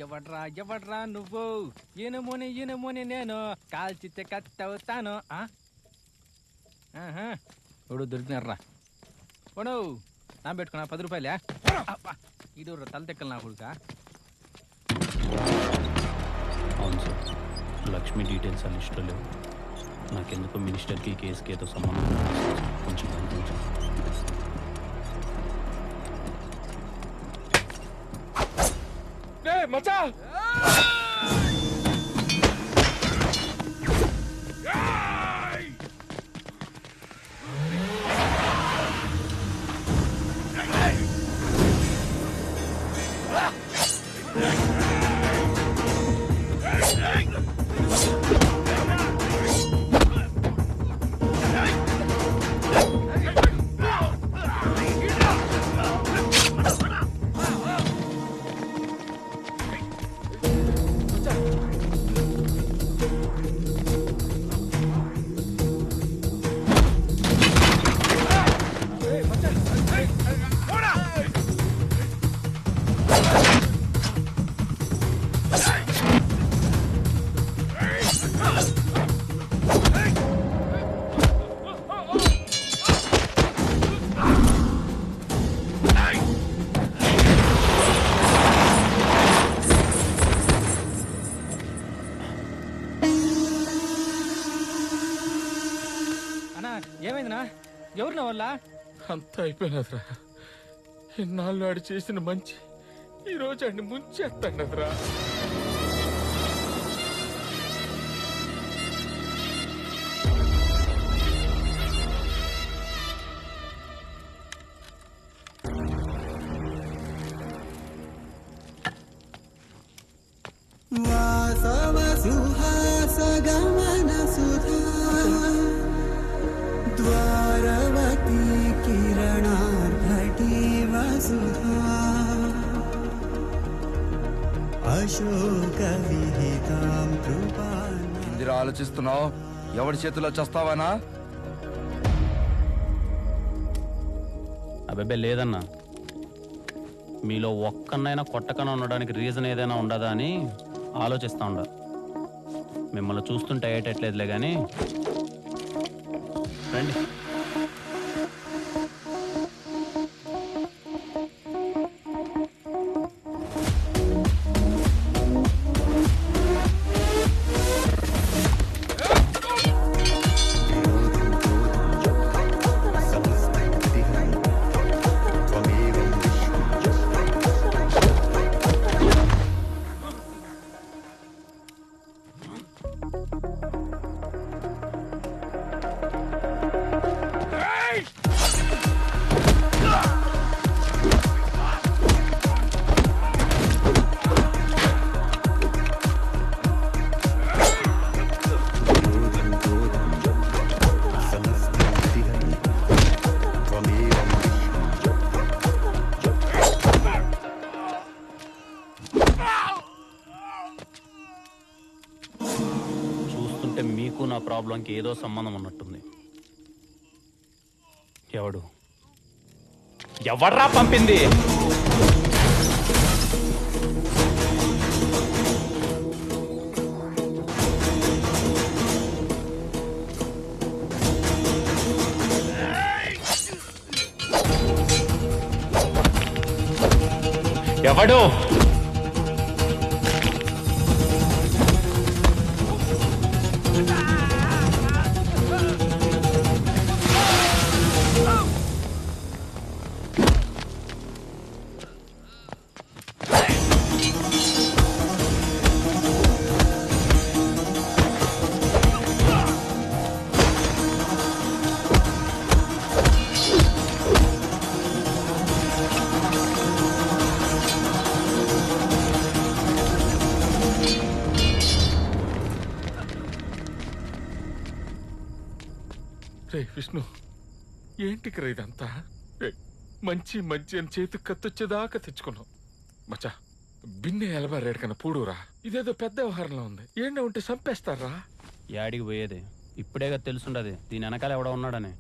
ఎవడ్రా ఎవడ్రా నువ్వు? ఈనమోని నేను కాల్చితే కట్టవుతాను. ఇప్పుడు దొరికినారా? ఓడు నా పెట్టుకున్నా 10 రూపాయలే. ఇది తల తెక్కలు నా కొడుకా. అవును సార్, లక్ష్మి డీటెయిల్స్ ఆ లిస్టులో లేవు. నాకెందుకో మినిస్టర్కి ఈ కేసుకి ఏదో సంబంధం కొంచెం కనిపించాను. మచ్చా ఏమైందినా? ఎవరు నా వల్ల? అంతా అయిపోయినదిరా. ఇన్నాళ్ళు ఆడు చేసిన మంచి ఈ రోజు ఆడిని ముంచేస్తాడరా. వాసవ సుహాస గమన సుధా ద్వారవతి కిరణార్భటి వసుధా అశోక విహితాం కృపాణ. ఇందిరా ఆలోచిస్తున్నావు? ఎవరి చేతిలో చస్తావానా? అబ్బాయి లేదన్నా, మీలో ఒక్కనైనా కొట్టకన ఉండడానికి రీజన్ ఏదైనా ఉండదా అని ఆలోచిస్తా ఉండ. మిమ్మల్ని చూస్తుంటే అయ్యేటట్లేదులే కానీ రండి. చూస్తుంటే మీకు నా ప్రాబ్లంకి ఏదో సంబంధం ఉన్నట్టుంది. ఎవడ్రా పంపింది? ఎవడు? రే విష్ణు, ఏంటికిరా ఇదంతా? మంచి మంచి అని చేతికి కత్తొచ్చేదాకా తెచ్చుకున్నావు. మచ్చా బిన్నె ఎలబారేడు కన్నా పూడురా. ఇదేదో పెద్ద వ్యవహారంలో ఉంది. ఏంటో ఉంటే చంపేస్తారా? యాడికి పోయేది? ఇప్పుడేగా తెలుసుండది దీని వెనకాల ఎవడో ఉన్నాడని.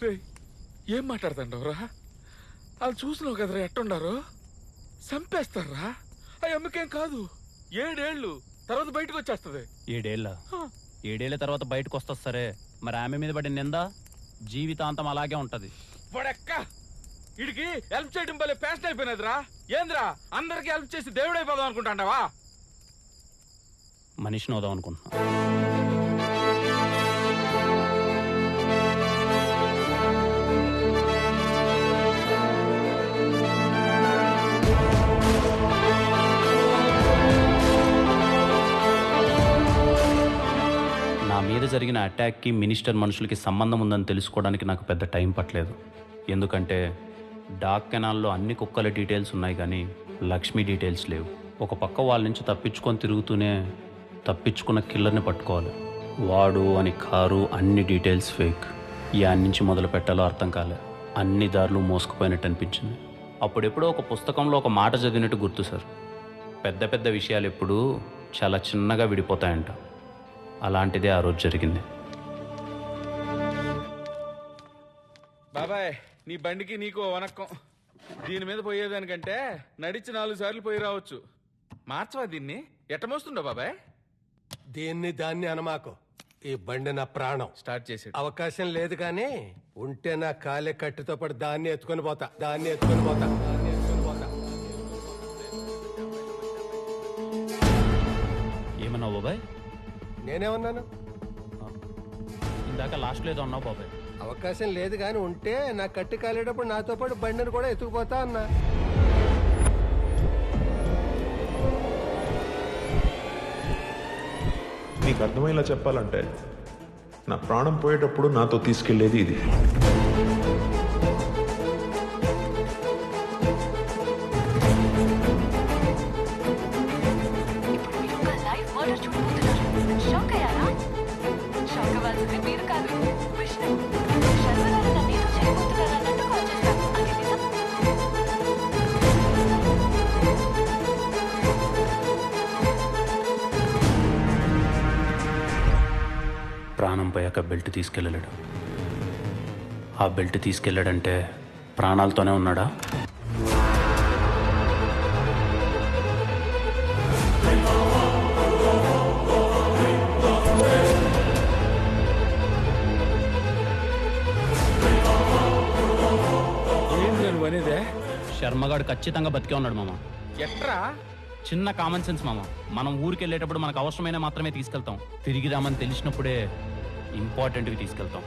రే ఏం మాట్లాడుతుండవురా? వాళ్ళు చూసినావు కదరా ఎట్టుండారు. చంపేస్తారా? ఆ అమ్మకేం కాదు, 7 ఏళ్ళు తర్వాత బయటకు వచ్చేస్తుంది. 7 ఏళ్ళ? 7 ఏళ్ళ తర్వాత బయటకు వస్తా సరే, మరి ఆమె మీద పడిన నింద జీవితాంతం అలాగే ఉంటది. వాడెక్క ఇడికి హెల్ప్ చేయడం వల్లే ప్యాషన్ అయిపోయినదిరా. ఏంద్రా అందరికి హెల్ప్ చేసి దేవుడైపోదాం అనుకుంటాండావా? మనిషిని అవుదాం అనుకుంటున్నా. నా మీద జరిగిన అటాక్కి మినిస్టర్ మనుషులకి సంబంధం ఉందని తెలుసుకోవడానికి నాకు పెద్ద టైం పట్టలేదు. ఎందుకంటే డాక్ కెనాల్లో అన్ని కుక్కల డీటెయిల్స్ ఉన్నాయి కానీ లక్ష్మి డీటెయిల్స్ లేవు. ఒక పక్క వాళ్ళ నుంచి తప్పించుకొని తిరుగుతూనే తప్పించుకున్న కిల్లర్ని పట్టుకోవాలి. వాడు అని కారు అన్ని డీటెయిల్స్ ఫేక్. యాన్ నుంచి మొదలు పెట్టాలో అర్థం కాలే. అన్ని దారులు మోసుకుపోయినట్టు అనిపించింది. అప్పుడెప్పుడో ఒక పుస్తకంలో ఒక మాట చదివినట్టు గుర్తు సార్, పెద్ద పెద్ద విషయాలు ఎప్పుడూ చాలా చిన్నగా విడిపోతాయంట. అలాంటిదే ఆ రోజు జరిగింది. బాబాయ్ నీ బండికి నీకు వనక్కం. దీని మీద పోయేదానికంటే నడిచి 4 సార్లు పోయి రావచ్చు. మార్చవా దీన్ని? ఎట్ట మోస్తుండో బాబాయ్? దీన్ని దాన్ని అనమాకు. ఈ బండి నా ప్రాణం. స్టార్ట్ చేసి అవకాశం లేదు కానీ ఉంటే నా కాలే కట్టుతో పాటు దాన్ని ఎత్తుకొని పోతా. ఏమన్నావు బాబాయ్? నేనేమన్నాను? ఇందాక లాస్ట్లో ఏదో అన్నావు బాబాయ్. అవకాశం లేదు కానీ ఉంటే నా కట్టి కాలేటప్పుడు నాతో పాటు బండిని కూడా ఎత్తుకుపోతా అన్నా. నీకు అర్థమయ్యేలా చెప్పాలంటే నా ప్రాణం పోయేటప్పుడు నాతో తీసుకెళ్లేది ఇది. ప్రాణం పోయాక బెల్ట్ తీసుకెళ్ళలేడు. ఆ బెల్ట్ తీసుకెళ్ళాడంటే ప్రాణాలతోనే ఉన్నాడా? శర్మగాడు ఖచ్చితంగా బతికే ఉన్నాడు మామ. ఎట్రా? చిన్న కామన్ సెన్స్ మామ. మనం ఊరికి వెళ్ళేటప్పుడు మనకు అవసరమైన మాత్రమే తీసుకెళ్తాం. తిరిగి రామని తెలిసినప్పుడే ఇంపార్టెంట్వి తీసుకెళ్తాం.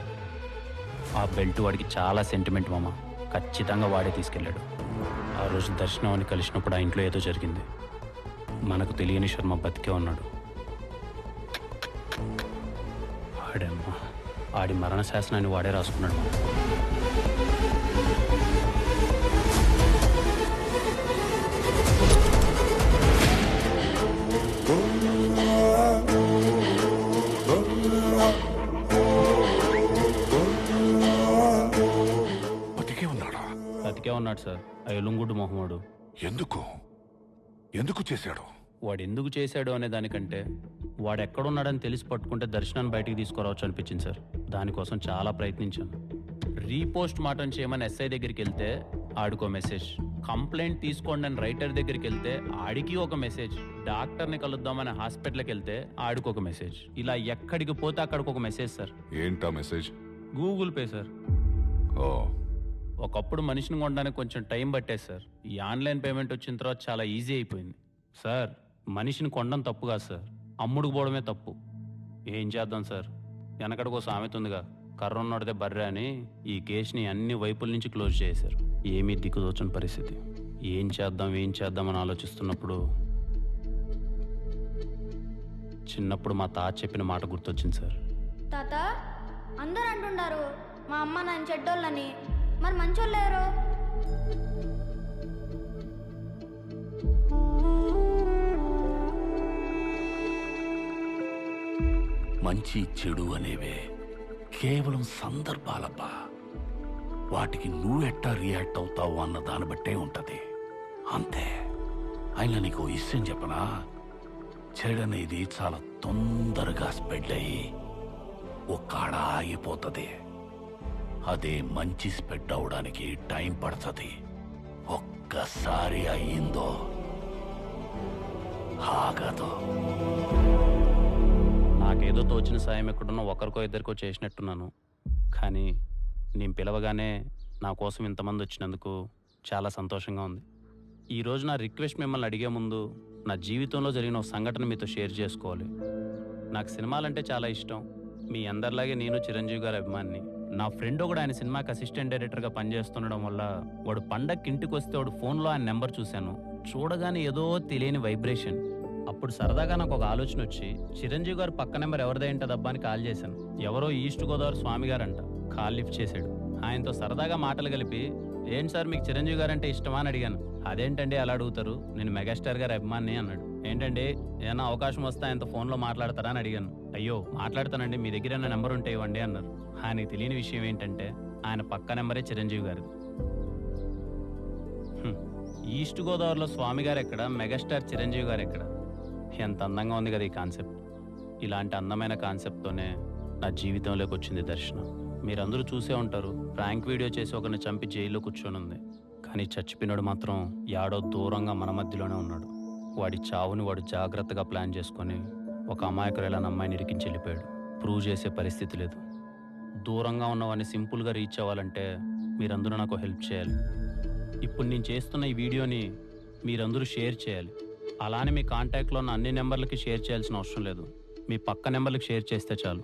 ఆ బెల్ట్ వాడికి చాలా సెంటిమెంట్ మామ. ఖచ్చితంగా వాడే తీసుకెళ్ళాడు. ఆ రోజు దర్శనం అని కలిసినప్పుడు ఆ ఇంట్లో ఏదో జరిగింది. మనకు తెలియని శర్మ బతికే ఉన్నాడు. ఆడేమ్మా, ఆడి మరణ శాసనాన్ని వాడే రాసుకున్నాడు. బతికే ఉన్నాడు సార్. ఆ ఎలుంగుడు మొహమ్మడు. ఎందుకు చేశాడు? వాడు ఎందుకు చేశాడు అనే దానికంటే వాడు ఎక్కడున్నాడని తెలిసి పట్టుకుంటే దర్శనాన్ని బయటికి తీసుకురావచ్చు అనిపించింది సార్. దానికోసం చాలా ప్రయత్నించాను. రీపోస్ట్ మాటం చేయమని ఎస్ఐ దగ్గరికి వెళ్తే ఆడికో మెసేజ్, కంప్లైంట్ తీసుకోండి అని రైటర్ దగ్గరికి వెళ్తే ఆడికి ఒక మెసేజ్, డాక్టర్ని కలుద్దామని హాస్పిటల్కి వెళ్తే ఆడికి ఒక మెసేజ్. ఇలా ఎక్కడికి పోతే అక్కడికి ఒక మెసేజ్ సార్. ఏంటా మెసేజ్? Google pay sir. ఒకప్పుడు మనిషిని కొనడానికి కొంచెం టైం పట్టేది సార్. ఈ ఆన్లైన్ పేమెంట్ వచ్చిన తర్వాత చాలా ఈజీ అయిపోయింది సార్. మనిషిని కొనడం తప్పు కాదు సార్, అమ్ముడుకు పోవడమే తప్పు. ఏం చేద్దాం సార్, వెనకడికో సామెత ఉందిగా, కర్ర ఉన్నోడితే బర్రె అని. ఈ కేసుని అన్ని వైపుల నుంచి క్లోజ్ చేశారు. ఏమీ దిక్కుదోచని పరిస్థితి. ఏం చేద్దామని ఆలోచిస్తున్నప్పుడు చిన్నప్పుడు మా తాత చెప్పిన మాట గుర్తొచ్చింది సార్. తాత, అందరూ అంటున్నారు మా అమ్మ నాన్న చెడ్డోళ్ళని, మరి మంచోళ్ళు లేరు. మంచి చెడు అనేవే కేవలం సందర్భాలబ్బా. వాటికి నువ్వెట్టా రియాక్ట్ అవుతావు అన్న దాన్ని బట్టే ఉంటది, అంతే. అయినా నీకు విషయం చెప్పనా, చెడనేది చాలా తొందరగా స్ప్రెడ్ అయ్యి ఒక్కడ ఆగిపోతుంది. అదే మంచి స్ప్రెడ్ అవడానికి టైం పడుతుంది. ఒక్కసారి అయ్యిందో ఆగదు. నాకేదో తోచిన సాయం ఎక్కడున్నా ఒకరికో ఇద్దరికో చేసినట్టున్నాను. కానీ నేను పిలవగానే నా కోసం ఇంతమంది వచ్చినందుకు చాలా సంతోషంగా ఉంది. ఈరోజు నా రిక్వెస్ట్ మిమ్మల్ని అడిగే ముందు నా జీవితంలో జరిగిన ఒక సంఘటన మీతో షేర్ చేసుకోవాలి. నాకు సినిమాలంటే చాలా ఇష్టం. మీ అందరిలాగే నేను చిరంజీవి గారి అభిమానిని. నా ఫ్రెండ్ ఒకడు ఆయన సినిమాకి అసిస్టెంట్ డైరెక్టర్గా పనిచేస్తుండడం వల్ల వాడు పండగకి ఇంటికి వస్తే వాడు ఫోన్లో ఆయన నెంబర్ చూశాను. చూడగానే ఏదో తెలియని వైబ్రేషన్. అప్పుడు సరదాగా నాకు ఒక ఆలోచన వచ్చి చిరంజీవి గారు పక్క నెంబర్ ఎవరిదేంటదబ్బా అని కాల్ చేశాను. ఎవరో ఈస్ట్ గోదావరి స్వామి గారంట. కాల్ లిఫ్ట్ చేశాడు. ఆయనతో సరదాగా మాటలు కలిపి, ఏంటి సార్ మీకు చిరంజీవి గారు అంటే ఇష్టమా అని అడిగాను. అదేంటండి అలా అడుగుతారు, నేను మెగాస్టార్ గారి అభిమాని అన్నాడు. ఏంటండి ఏమైనా అవకాశం వస్తే ఆయనతో ఫోన్లో మాట్లాడతారా అని అడిగాను. అయ్యో మాట్లాడతానండి, మీ దగ్గర ఏమైనా నెంబర్ ఉంటే ఇవ్వండి అన్నారు. ఆయనకి తెలియని విషయం ఏంటంటే ఆయన పక్క నెంబరే చిరంజీవి గారిది. ఈస్ట్ గోదావరిలో స్వామి గారు ఎక్కడ, మెగాస్టార్ చిరంజీవి గారు ఎక్కడ? ఎంత అందంగా ఉంది కదా ఈ కాన్సెప్ట్. ఇలాంటి అందమైన కాన్సెప్ట్తోనే నా జీవితంలోకి వచ్చింది దర్శనం. మీరందరూ చూసే ఉంటారు, ప్రాంక్ వీడియో చేసి ఒకరిని చంపి జైల్లో కూర్చొని ఉంది. కానీ చచ్చిపోయినాడు మాత్రం యాడో దూరంగా మన మధ్యలోనే ఉన్నాడు. వాడి చావుని వాడు జాగ్రత్తగా ప్లాన్ చేసుకొని ఒక అమాయకురాలైన అమ్మాయిని ఇరికించి వెళ్ళిపోయాడు. ప్రూవ్ చేసే పరిస్థితి లేదు. దూరంగా ఉన్నవాడిని సింపుల్గా రీచ్ అవ్వాలంటే మీరందరూ నాకు హెల్ప్ చేయాలి. ఇప్పుడు నేను చేస్తున్న ఈ వీడియోని మీరందరూ షేర్ చేయాలి. అలానే మీ కాంటాక్ట్లో ఉన్న అన్ని నెంబర్లకి షేర్ చేయాల్సిన అవసరం లేదు. మీ పక్క నెంబర్లకు షేర్ చేస్తే చాలు.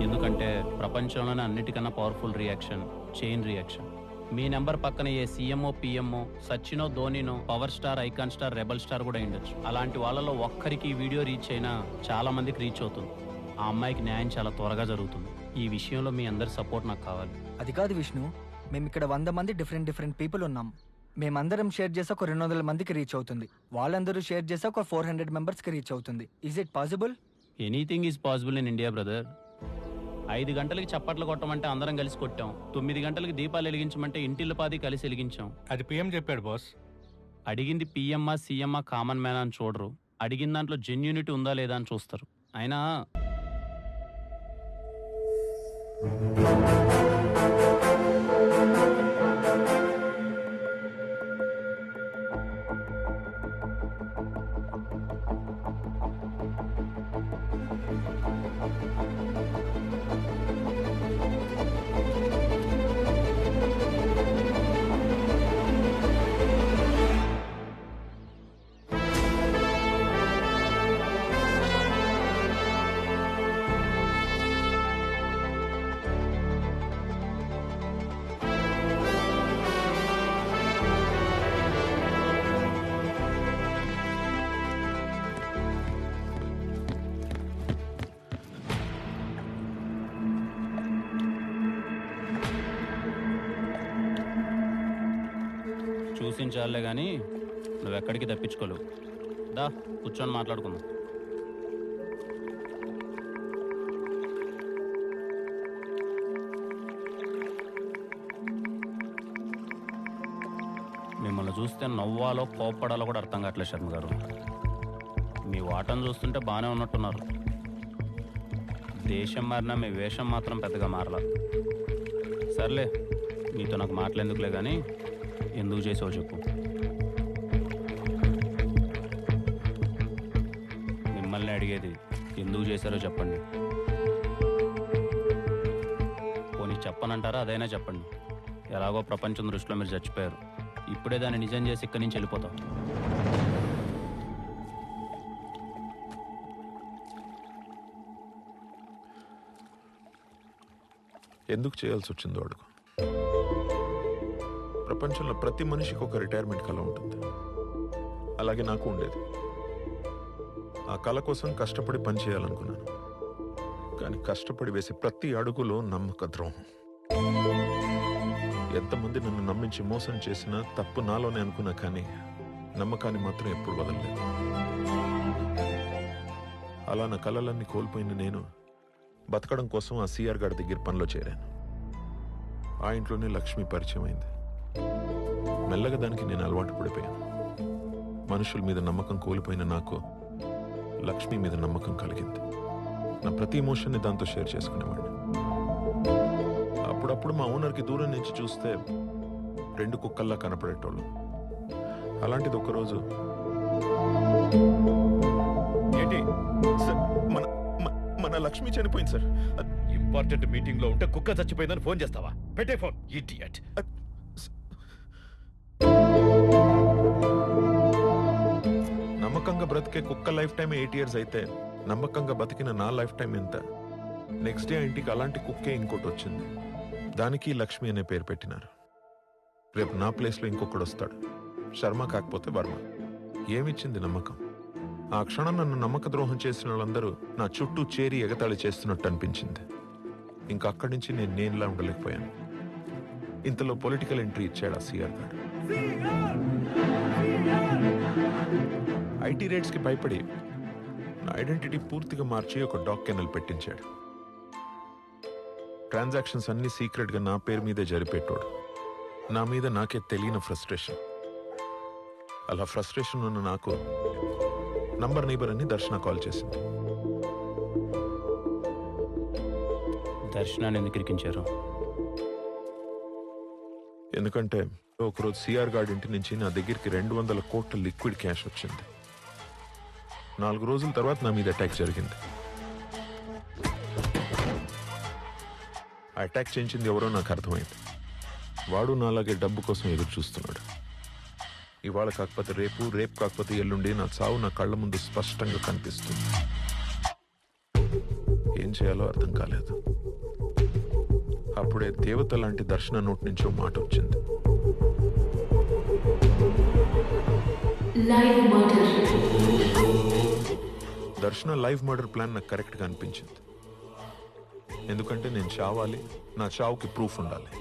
ఎందుకంటే ప్రపంచంలోనే అన్నిటికన్నా పవర్ఫుల్ రియాక్షన్ చైన్ రియాక్షన్. మీ నెంబర్ పక్కన ఏ సీఎంఓ పిఎంఓ సచినో ధోనినో power star icon star rebel star కూడా ఉండొచ్చు. అలాంటి వాళ్ళలో ఒక్కరికి ఈ వీడియో రీచ్ అయినా చాలా మందికి రీచ్ అవుతుంది. ఆ అమ్మాయికి న్యాయం చాలా త్వరగా జరుగుతుంది. ఈ విషయంలో మీ అందరి సపోర్ట్ నాకు కావాలి. అది కాదు విష్ణు, మేము ఇక్కడ 100 మంది డిఫరెంట్ పీపుల్ ఉన్నాం. మేమందరం షేర్ చేసా ఒక 200 మందికి రీచ్ అవుతుంది. వాళ్ళందరూ షేర్ చేసా ఒక 400 మెంబర్స్కి రీచ్ అవుతుంది. Is it possible? Anything is possible in India brother. 5 గంటలకి చప్పట్లు కొట్టమంటే అందరం కలిసి కొట్టాం. 9 గంటలకి దీపాలు వెలిగించమంటే ఇంటిల్లిపాది కలిసి వెలిగించాం. అది పిఎం చెప్పాడు బాస్. అడిగింది పిఎంఆ సీఎంఆ కామన్ మ్యాన్ అని చూడరు. అడిగిన దాంట్లో జెన్యూనిటీ ఉందా లేదా అని చూస్తారు. అయినా చూసించాలే కానీ నువ్వెక్కడికి తప్పించుకోలేవు. దా కూర్చొని మాట్లాడుకుందాం. మిమ్మల్ని చూస్తే నవ్వాలో కోప్పడాలో కూడా అర్థం కావట్లేదు శర్మ గారు. మీ వాటను చూస్తుంటే బాగానే ఉన్నట్టున్నారు. దేశం మారినా మీ వేషం మాత్రం పెద్దగా మారలా. సర్లే, మీతో నాకు మాట్లాడేందుకులే కానీ ఎందుకు చేసావు చెప్పు. మిమ్మల్ని అడిగేది ఎందుకు చేశారో చెప్పండి. పోనీ చెప్పనంటారా? అదైనా చెప్పండి. ఎలాగో ప్రపంచం దృష్టిలో మీరు చచ్చిపోయారు. ఇప్పుడే దాన్ని నిజం చేసి ఇక్కడి నుంచి వెళ్ళిపోతాం. ఎందుకు చేయాల్సి వచ్చిందో అడుగు. ప్రపంచంలో ప్రతి మనిషికి ఒక రిటైర్మెంట్ కళ ఉంటుంది. అలాగే నాకు ఉండేది. ఆ కళ కోసం కష్టపడి పనిచేయాలనుకున్నాను. కానీ కష్టపడి వేసే ప్రతి అడుగులో నమ్మక ద్రోహం. ఎంతమంది నన్ను నమ్మించి మోసం చేసినా తప్పు నాలోనే అనుకున్నా, కానీ నమ్మకాన్ని మాత్రం ఎప్పుడు వదలలేదు. అలా నా కళలన్నీ కోల్పోయిన నేను బతకడం కోసం ఆ సిఆర్ గారి దగ్గర పనిలో చేరాను. ఆ ఇంట్లోనే లక్ష్మి పరిచయం అయింది. మెల్లగా దానికి నేను అలవాటు పడిపోయాను. మనుషుల మీద నమ్మకం కోల్పోయిన నాకు లక్ష్మి మీద నమ్మకం కలిగింది. నా ప్రతి ఎమోషన్ని దాంతో షేర్ చేసుకునేవాడిని. అప్పుడప్పుడు మా ఓనర్కి దూరం నుంచి చూస్తే 2 కుక్కల్లా కనపడేటోళ్ళు. అలాంటిది ఒకరోజు, ఏంటి సార్, మన లక్ష్మి చనిపోయింది సార్. ఇంపార్టెంట్ మీటింగ్ లో ఉంటే కుక్క చచ్చిపోయిందని ఫోన్ చేస్తావా? పెట్టే ఫోన్. ఇడియట్. నమ్మకంగా బ్రతికే కుక్క లైఫ్ టైం 8 years అయితే నమ్మకంగా బతికిన నా లైఫ్ టైం ఎంత? నెక్స్ట్ డే ఇంటికి అలాంటి కుక్కే ఇంకోటి వచ్చింది. దానికి లక్ష్మి అనే పేరు పెట్టినారు. రేపు నా ప్లేస్లో ఇంకొకడు వస్తాడు. శర్మ కాకపోతే వర్మ. ఏమిచ్చింది నమ్మకం? ఆ క్షణం నన్ను నమ్మక ద్రోహం చేసిన వాళ్ళందరూ నా చుట్టూ చేరి ఎగతాళి చేస్తున్నట్టు అనిపించింది. ఇంకా అక్కడి నుంచి నేను నేనులా ఉండలేకపోయాను. ఇంతలో పొలిటికల్ ఎంట్రీ ఇచ్చాడు ఆ సిఆర్ గారు. ఐటీ రేట్స్కి భయపడి నా ఐడెంటిటీ పూర్తిగా మార్చి ఒక డాగ్ కెనల్ పెట్టించాడు. ట్రాన్సాక్షన్స్ అన్ని సీక్రెట్గా నా పేరు మీదే జరిపేటోడు. నా మీద నాకే తెలియని ఫ్రస్ట్రేషన్. అలా ఫ్రస్ట్రేషన్ ఉన్న నాకు నంబర్ నైబర్ అని దర్శన కాల్ చేసింది. దర్శనాన్ని ఎందుకు ఇరికించారు? ఎందుకంటే ఒకరోజు సిఆర్ గార్డ్ ఇంటి నుంచి నా దగ్గరికి 200 కోట్ల లిక్విడ్ క్యాష్ వచ్చింది. 4 రోజుల తర్వాత నా మీద అటాక్ జరిగింది. ఆ అటాక్ చేయించింది ఎవరో నాకు అర్థమైంది. వాడు నాలాగే డబ్బు కోసం ఎదురు చూస్తున్నాడు. ఇవాళ కాకపోతే రేపు, రేపు కాకపోతే ఎల్లుండి నా చావు నా కళ్ళ ముందు స్పష్టంగా కనిపిస్తుంది. ఏం చేయాలో అర్థం కాలేదు. అప్పుడే దేవత లాంటి దర్శన నోటి నుంచి ఓ మాట వచ్చింది. దర్శన లైవ్ మర్డర్ ప్లాన్ నాకు కరెక్ట్గా అనిపించింది. ఎందుకంటే నేను చావాలి, నా చావుకి ప్రూఫ్ ఉండాలి.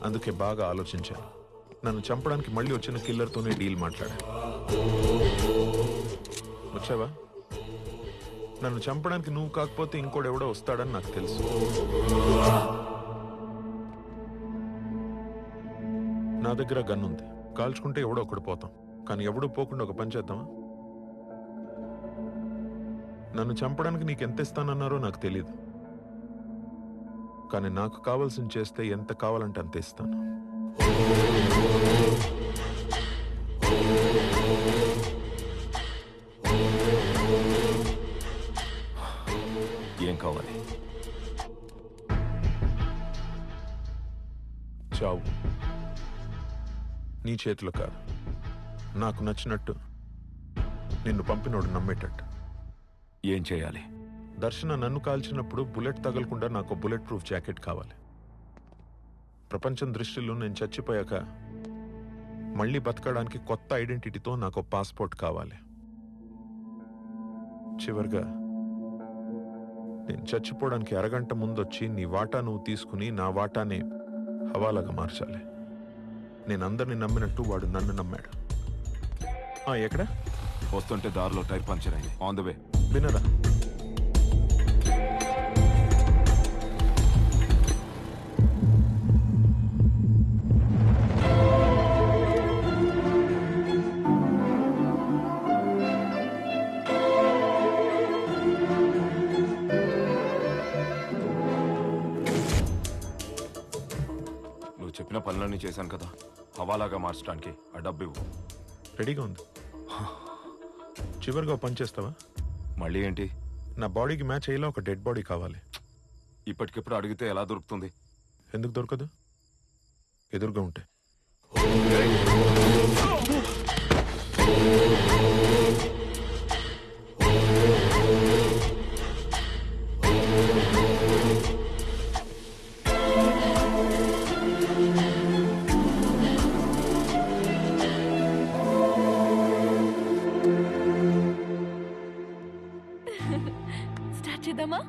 అందుకే బాగా ఆలోచించాను. నన్ను చంపడానికి మళ్ళీ వచ్చిన కిల్లర్తోనే డీల్ మాట్లాడాను. వచ్చావా? నన్ను చంపడానికి నువ్వు కాకపోతే ఇంకోడెవడో వస్తాడని నాకు తెలుసు. నా దగ్గర గన్ ఉంది. కాల్చుకుంటే ఎవడో ఒకడు పోతాం. కానీ ఎవడూ పోకుండా ఒక పని చేద్దామా? నన్ను చంపడానికి నీకు ఎంత ఇస్తానన్నారో నాకు తెలియదు. కానీ నాకు కావాల్సింది చేస్తే ఎంత కావాలంటే అంత ఇస్తాను. ఏం కావాలి? చావు. నీ చేతిలో కాదు, నాకు నచ్చినట్టు, నిన్ను పంపినోడు నమ్మేటట్టు. ఏం చేయాలి? దర్శన నన్ను కాల్చినప్పుడు బుల్లెట్ తగలకుండా నాకు బుల్లెట్ ప్రూఫ్ జాకెట్ కావాలి. ప్రపంచం దృష్టిలో నేను చచ్చిపోయాక మళ్ళీ బతకడానికి కొత్త ఐడెంటిటీతో నాకు పాస్పోర్ట్ కావాలి. చివరిగా నేను చచ్చిపోవడానికి అరగంట ముందొచ్చి నీ వాటా నువ్వు తీసుకుని నా వాటాని హవాలాగా మార్చాలి. నేను అందరిని నమ్మినట్టు వాడు నన్ను నమ్మాడు. ఎక్కడ? వస్తుంటే దారిలో టైర్ పంచర్ అయింది. On the way. వినరా? నువ్వు చెప్పిన పనులన్నీ చేశాను కదా, హవాలాగా మార్చడానికి ఆ డబ్బు ఇవ్వు. రెడీగా ఉంది. చివరిగా పని చేస్తావా? మళ్ళీ ఏంటి? నా బాడీకి మ్యాచ్ అయ్యేలా ఒక డెడ్ బాడీ కావాలి. ఇప్పటికిప్పుడు అడిగితే ఎలా దొరుకుతుంది? ఎందుకు దొరకదు? ఎదురుగా ఉంటే. స్టార్ట్ చేద్దామా?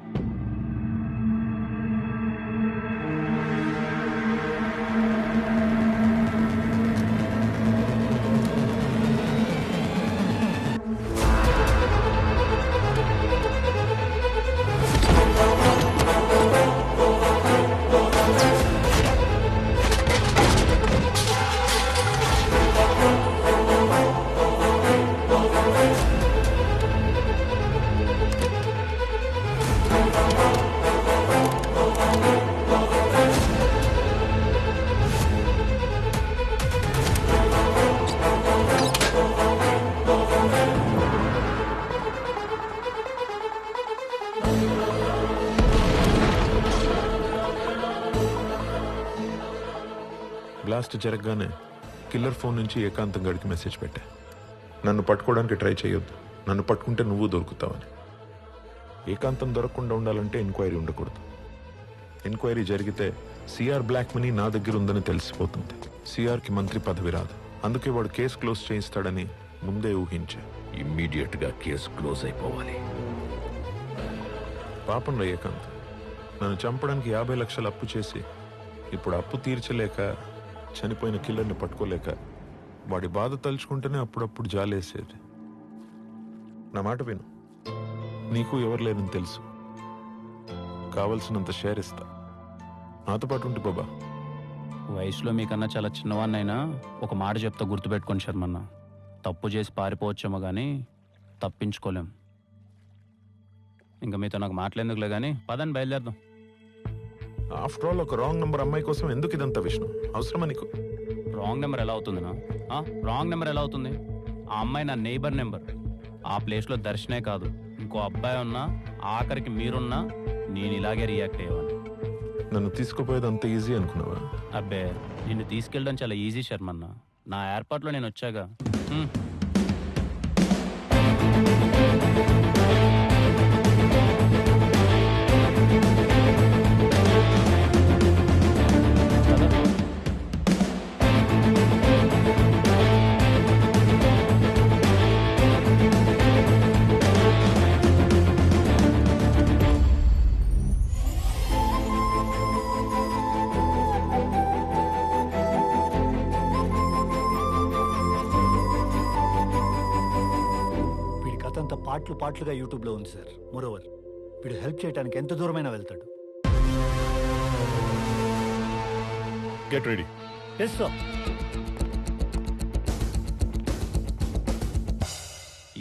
బ్లాస్ట్ జరగగానే కిల్లర్ ఫోన్ నుంచి ఏకాంతం గడికి మెసేజ్ పెట్టా. నన్ను పట్టుకోవడానికి ట్రై చేయొద్దు, నన్ను పట్టుకుంటే నువ్వు దొరుకుతావని. ఏకాంతం దొరకకుండా ఉండాలంటే ఎంక్వైరీ ఉండకూడదు. ఎంక్వైరీ జరిగితే సిఆర్ బ్లాక్ మనీ నా దగ్గర ఉందని తెలిసిపోతుంది. సిఆర్కి మంత్రి పదవి రాదు. అందుకే వాడు కేసు క్లోజ్ చేయిస్తాడని ముందే ఊహించా. ఇమ్మీడియట్ గా కేసు క్లోజ్ అయిపోవాలి. పాపం రా ఏకాంత్, నన్ను చంపడానికి 50 లక్షలు అప్పు చేసి ఇప్పుడు అప్పు తీర్చలేక చనిపోయిన కిల్లర్ని పట్టుకోలేక వాడి బాధ తలుచుకుంటేనే అప్పుడప్పుడు జాలేసేది. నా మాట విను, నీకు ఎవరు లేరని తెలుసు. కావలసినంత షేర్ ఇస్తా. నాతో పాటు ఉంటే బాబా. వయసులో మీకన్నా చాలా చిన్నవాన్నైనా ఒక మాట చెప్తా, గుర్తుపెట్టుకోండి శర్మన్న. తప్పు చేసి పారిపోవచ్చేమో కానీ తప్పించుకోలేం. ఇంకా మీతో నాకు మాట్లాడేందుకులే కానీ పదండి, బయలుదేరదాం. ఆఫ్టర్ ఆల్ ఒక రాంగ్ నెంబర్ అమ్మాయి కోసం ఎందుకు ఇదంతా విష్ణు? అవసరమా నీకు? రాంగ్ నెంబర్ ఎలా అవుతుంది నా? రాంగ్ నెంబర్ ఎలా అవుతుంది? ఆ అమ్మాయి నా నైబర్ నెంబర్. ఆ ప్లేస్లో దర్శనే కాదు, ఇంకో అబ్బాయి ఉన్నా, ఆఖరికి మీరున్నా నేను ఇలాగే రియాక్ట్ అయ్యేవాడిని. నన్ను తీసుకుపోయేది అంత ఈజీ అనుకున్నావా? అబ్బే, నిన్ను తీసుకెళ్ళడం చాలా ఈజీ శర్మన్న. నా ఏర్పాట్లో నేను వచ్చాగా. పార్ట్లుగా యూట్యూబ్లో ఉంది సార్. మోరోవర్ వీడు హెల్ప్ చేయడానికి ఎంత దూరమైనా వెళ్తాడు. Get ready. Yes sir.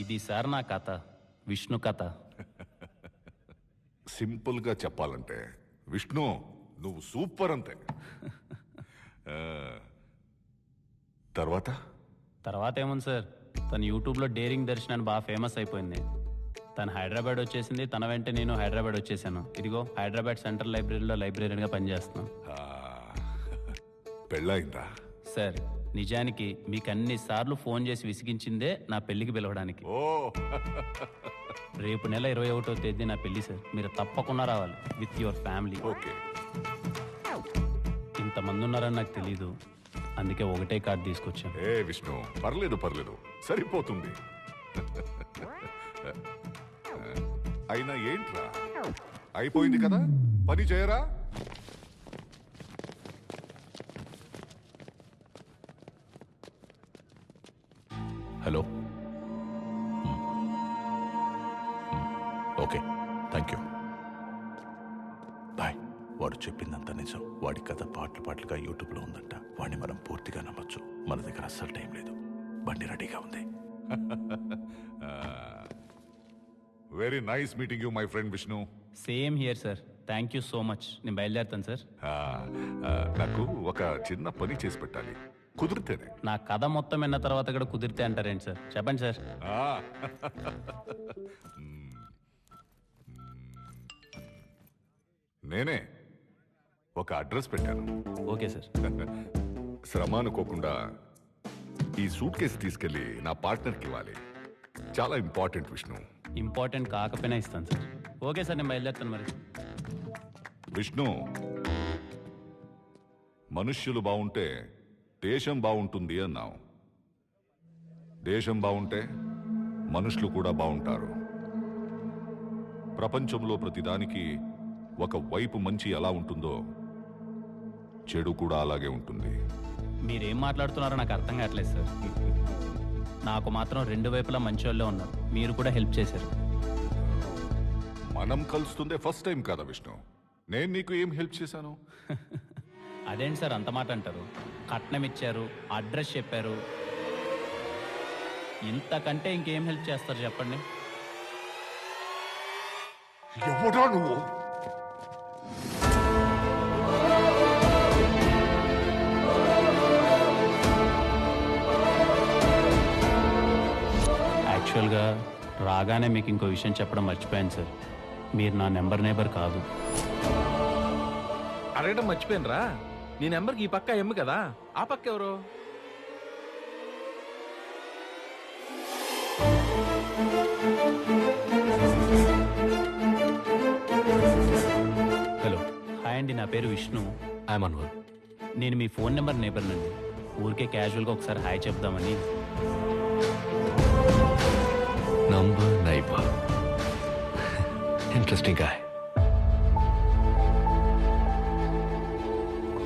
ఇది సార్ నా కథ, విష్ణు కథ. సింపుల్ గా చెప్పాలంటే విష్ణు నువ్వు సూపర్ అంతే. తర్వాత ఏముంది సార్, తను యూట్యూబ్లో డేరింగ్ దర్శన్ అని బాగా ఫేమస్ అయిపోయింది. తను హైదరాబాద్ వచ్చేసింది, తన వెంట నేను హైదరాబాద్ వచ్చేసాను. ఇదిగో హైదరాబాద్ సెంట్రల్ లైబ్రరీలో లైబ్రరీగా పనిచేస్తున్నాను. పెళ్ళయిందా సార్? నిజానికి మీకు అన్ని సార్లు ఫోన్ చేసి విసిగించిందే నా పెళ్లికి పిలవడానికి. రేపు నెల 21వ తేదీ నా పెళ్లి సార్. మీరు తప్పకుండా రావాలి విత్ యువర్ ఫ్యామిలీ. ఓకే. ఇంతమంది ఉన్నారని నాకు తెలీదు, అందుకే ఒకటే కార్డు తీసుకొచ్చాను. ఏ విష్ణు, పర్లేదు సరిపోతుంది. అయినా ఏంట్రా, అయిపోయింది కదా, పని చేయరా? Hello. Okay, thank you, bye. వాడు చెప్పిందంతా నిజం. వాడి కథ పాటలుగా యూట్యూబ్లో ఉందంట. వాడిని మనం పూర్తిగా నమ్మొచ్చు. మన దగ్గర అస్సలు టైం లేదు. బండి రెడీగా ఉంది. Very nice meeting you my friend Vishnu. Same here sir. Thank you so much. నేను బయలుదేరుతాను సార్. నాకు ఒక చిన్న పని చేసి పెట్టాలి, కుదిరితేనే. నా కథ మొత్తం విన్న తర్వాత కూడా కుదిరితే అంటారేంటి సార్? చెప్పండి సార్. నేనే ఒక అడ్రస్ పెట్టాను. Okay sir. శ్రమ అనుకోకుండా ఈ సూట్ కేసు తీసుకెళ్లి నా పార్ట్నర్కి ఇవ్వాలి. చాలా ఇంపార్టెంట్ విష్ణు. ఇంపార్టెంట్ కాకపోయినా ఇస్తాను సార్. ఓకే సార్, నేను బయలుదేరుతాను మరి. విష్ణు, మనుష్యులు బాగుంటే దేశం బాగుంటుంది అన్నావు. దేశం బాగుంటే మనుషులు కూడా బాగుంటారు. ప్రపంచంలో ప్రతిదానికి ఒక వైపు మంచి ఎలా ఉంటుందో చెడు కూడా అలాగే ఉంటుంది. మీరేం మాట్లాడుతున్నారో నాకు అర్థం కావట్లేదు సార్. నాకు మాత్రం రెండు వైపులా మంచి వాళ్ళే ఉన్నారు. మీరు కూడా హెల్ప్ చేశారు. మనం కలుస్తుందే ఫస్ట్ టైం కదా విష్ణు. నేను నీకు ఏం హెల్ప్ చేశాను? అదేంటి సార్ అంత మాట అంటారు? కట్నం ఇచ్చారు, అడ్రస్ చెప్పారు, ఇంతకంటే ఇంకేం హెల్ప్ చేస్తారు చెప్పండి? ఎవడా నువ్వు? యాక్చువల్గా రాగానే మీకు ఇంకో విషయం చెప్పడం మర్చిపోయాను సార్. మీరు నా నేబర్ కాదు. అడగడం మర్చిపోయినరా? నీ నెంబర్కి ఈ పక్క ఎమ్ము కదా, ఆ పక్క ఎవరు? హలో, హాయ్ అండి, నా పేరు విష్ణు. ఐఎమ్ అన్వర్. నేను మీ ఫోన్ నెంబర్ నేబర్నండి. ఊరికే క్యాజువల్గా ఒకసారి హాయ్ చెప్దామని. Number neighbour, interesting guy.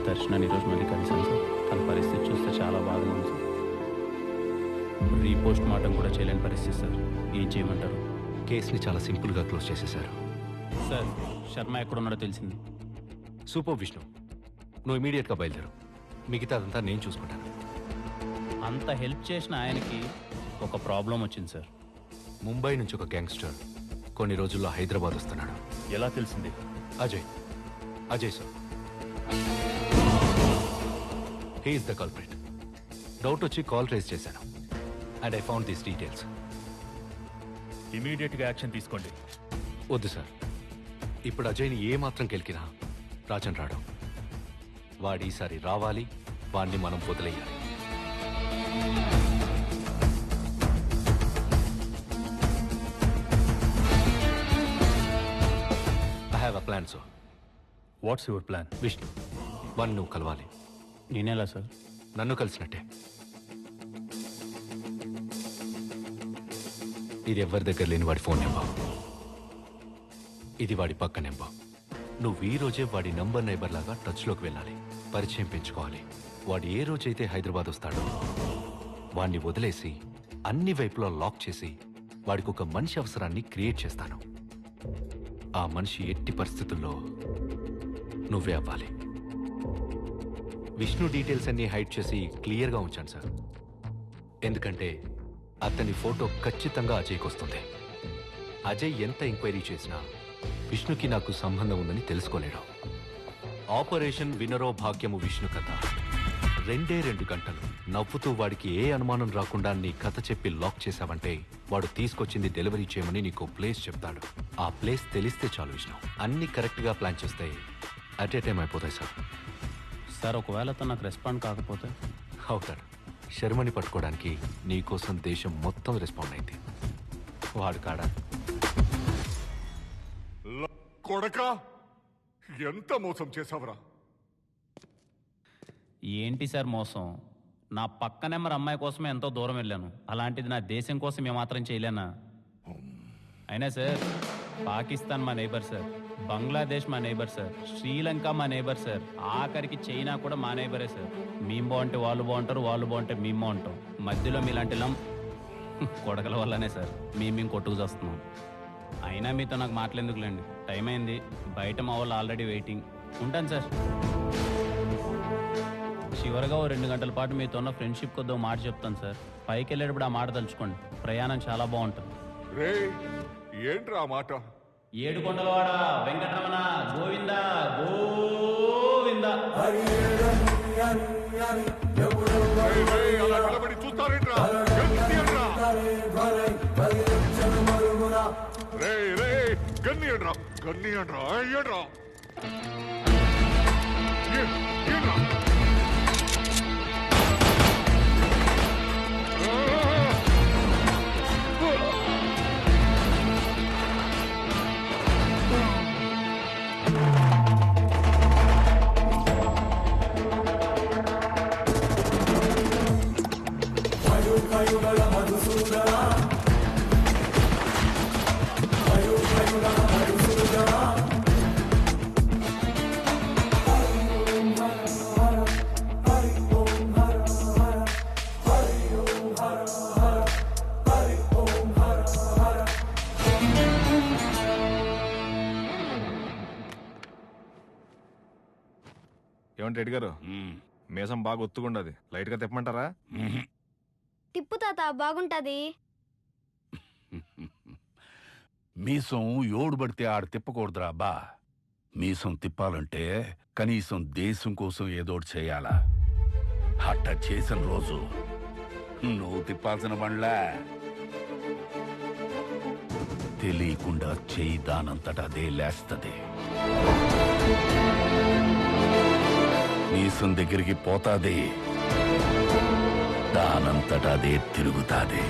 దర్శనాన్ని ఈరోజు మళ్ళీ కలిసాను సార్. తన పరిస్థితి చూస్తే చాలా బాగా ఉంది సార్. రీపోస్ట్ మార్టం కూడా చేయలేని పరిస్థితి సార్. ఏం చేయమంటారు? కేసుని చాలా సింపుల్గా క్లోజ్ చేసేశారు సార్. శర్మ ఎక్కడున్నాడో తెలిసింది. సూపర్ విష్ణు, నువ్వు ఇమీడియట్గా బయలుదేరు. మిగతా అదంతా నేను చూసుకుంటాను. అంత హెల్ప్ చేసిన ఆయనకి ఒక ప్రాబ్లం వచ్చింది సార్. ముంబై నుంచి ఒక గ్యాంగ్స్టర్ కొన్ని రోజుల్లో హైదరాబాద్ వస్తున్నాడు. ఎలా తెలిసింది? Ajay sir. He is the culprit. Doubt వచ్చి కాల్ ట్రేస్ చేశాను and I found these details. ఇమీడియట్గా యాక్షన్ తీసుకోండి. వద్దు సార్, ఇప్పుడు అజయ్ని ఏ మాత్రం గెలికినా రాజన్ రాడు. వాడు ఈసారి రావాలి, వాడిని మనం వదిలేయాలి. I have a plan sir. What's your plan? Vishnu, వాడిని నువ్వు కలవాలి. నేనేలా సార్? నన్ను కలిసినట్టే. ఇది ఎవరి దగ్గర లేని వాడి ఫోన్ నెంబర్. ఇది వాడి పక్క నెంబర్. నువ్వు ఈ రోజే వాడి నంబర్ నైబర్ లాగా టచ్లోకి వెళ్ళాలి, పరిచయం పెంచుకోవాలి. వాడు ఏ రోజైతే హైదరాబాద్ వస్తాడో వాడిని వదిలేసి అన్ని వైపులా లాక్ చేసి వాడికి ఒక మనిషి అవసరాన్ని క్రియేట్ చేస్తాను. ఆ మనిషి ఎట్టి పరిస్థితుల్లో నువ్వే అవ్వాలి. విష్ణు డీటెయిల్స్ అన్ని హైడ్ చేసి క్లియర్గా ఉంచాను సార్. ఎందుకంటే అతని ఫోటో ఖచ్చితంగా అజయ్కి వస్తుంది. అజయ్ ఎంత ఎంక్వైరీ చేసినా విష్ణుకి నాకు సంబంధం ఉందని తెలుసుకోలేడు. ఆపరేషన్ వినరో భాగ్యము విష్ణు కథ 2 గంటలు నవ్వుతూ వాడికి ఏ అనుమానం రాకుండా నీ కథ చెప్పి లాక్ చేశావంటే వాడు తీసుకొచ్చింది డెలివరీ చేయమని నీకు ప్లేస్ చెప్తాడు. ఆ ప్లేస్ తెలిస్తే చాలు విష్ణు. అన్ని కరెక్ట్గా ప్లాన్ చేస్తే అట్ ఏ టైం అయిపోతాయి సార్. సార్ ఒకవేళ అతను నాకు రెస్పాండ్ కాకపోతే? అవుతాడు. శర్మని పట్టుకోవడానికి నీకోసం దేశం మొత్తం రెస్పాండ్ అయింది. వాడు కాడా కొడకా ఎంత మోసం చేసావురా? ఏంటి సార్ మోసం? నా పక్క నెంబర్ అమ్మాయి కోసమే ఎంతో దూరం వెళ్ళాను. అలాంటిది నా దేశం కోసం ఏమాత్రం చేయలేనా? అయినా సార్ పాకిస్తాన్ మా నైబర్ సార్, బంగ్లాదేశ్ మా నైబర్ సార్, శ్రీలంక మా నైబర్ సార్, ఆఖరికి చైనా కూడా మా నైబరే సార్. మేము బాగుంటే వాళ్ళు బాగుంటారు, వాళ్ళు బాగుంటే మేము బాగుంటాం. మధ్యలో మీలాంటి కొడకల వల్లనే సార్ మేము కొట్టుకు చేస్తున్నాం. అయినా మీతో నాకు మాట్లాడేందుకులేండి, టైం అయింది. బయట మా వాళ్ళు ఆల్రెడీ వెయిటింగ్. ఉంటాను సార్. చివరిగా 2 గంటల పాటు మీతో ఉన్న ఫ్రెండ్షిప్ కొద్దో మాట చెప్తాను సార్. పైకి వెళ్ళేటప్పుడు ఆ మాట తలుచుకోండి. ప్రయాణం చాలా బాగుంటుంది. ఏంట్రా మాట? 7 కొండలవాడ వెంకటరమణ గోవింద గోవింద. చూస్తారేంట్రా? గన్నియండ్రా గన్నియండ్రా అయ్యండ్రా. ఏమంటే రెడ్డి గారు, మీసం బాగా ఒత్తుకుండది, లైట్ గా తిప్పమంటారా? తిప్పు తాత, బాగుంటది. మీసం ఎవడు పడితే ఆడు తిప్పకూడదురా అబ్బా. మీసం తిప్పాలంటే కనీసం దేశం కోసం ఏదోటి చేయాలా. అట్ట చేసిన రోజు నువ్వు తిప్పాల్సిన బండ్లా తెలియకుండా చేయి దానంతటా అదే లేస్తది. మీసం దగ్గరికి పోతాది, దానంతటా అదే తిరుగుతాది.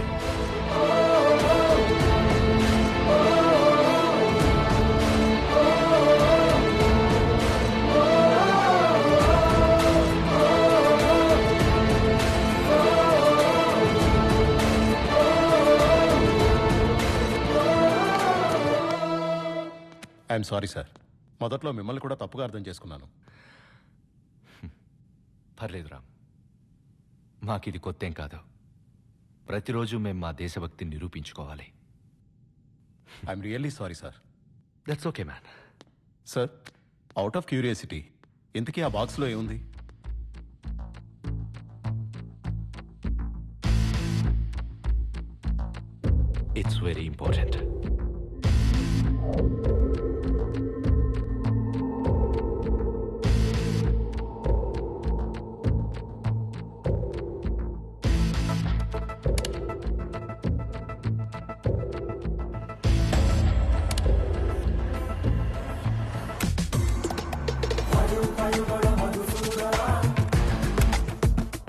ఐఎమ్ సారీ సార్, మొదట్లో మిమ్మల్ని కూడా తప్పుగా అర్థం చేసుకున్నాను. పర్లేదు రామ్, మాకిది కొత్తేం కాదు. ప్రతిరోజు మేము మా దేశభక్తిని నిరూపించుకోవాలి. I'm really sorry sir. That's okay man. Sir, out of curiosity, ఇంతకీ ఆ బాక్స్లో ఏముంది? It's very important.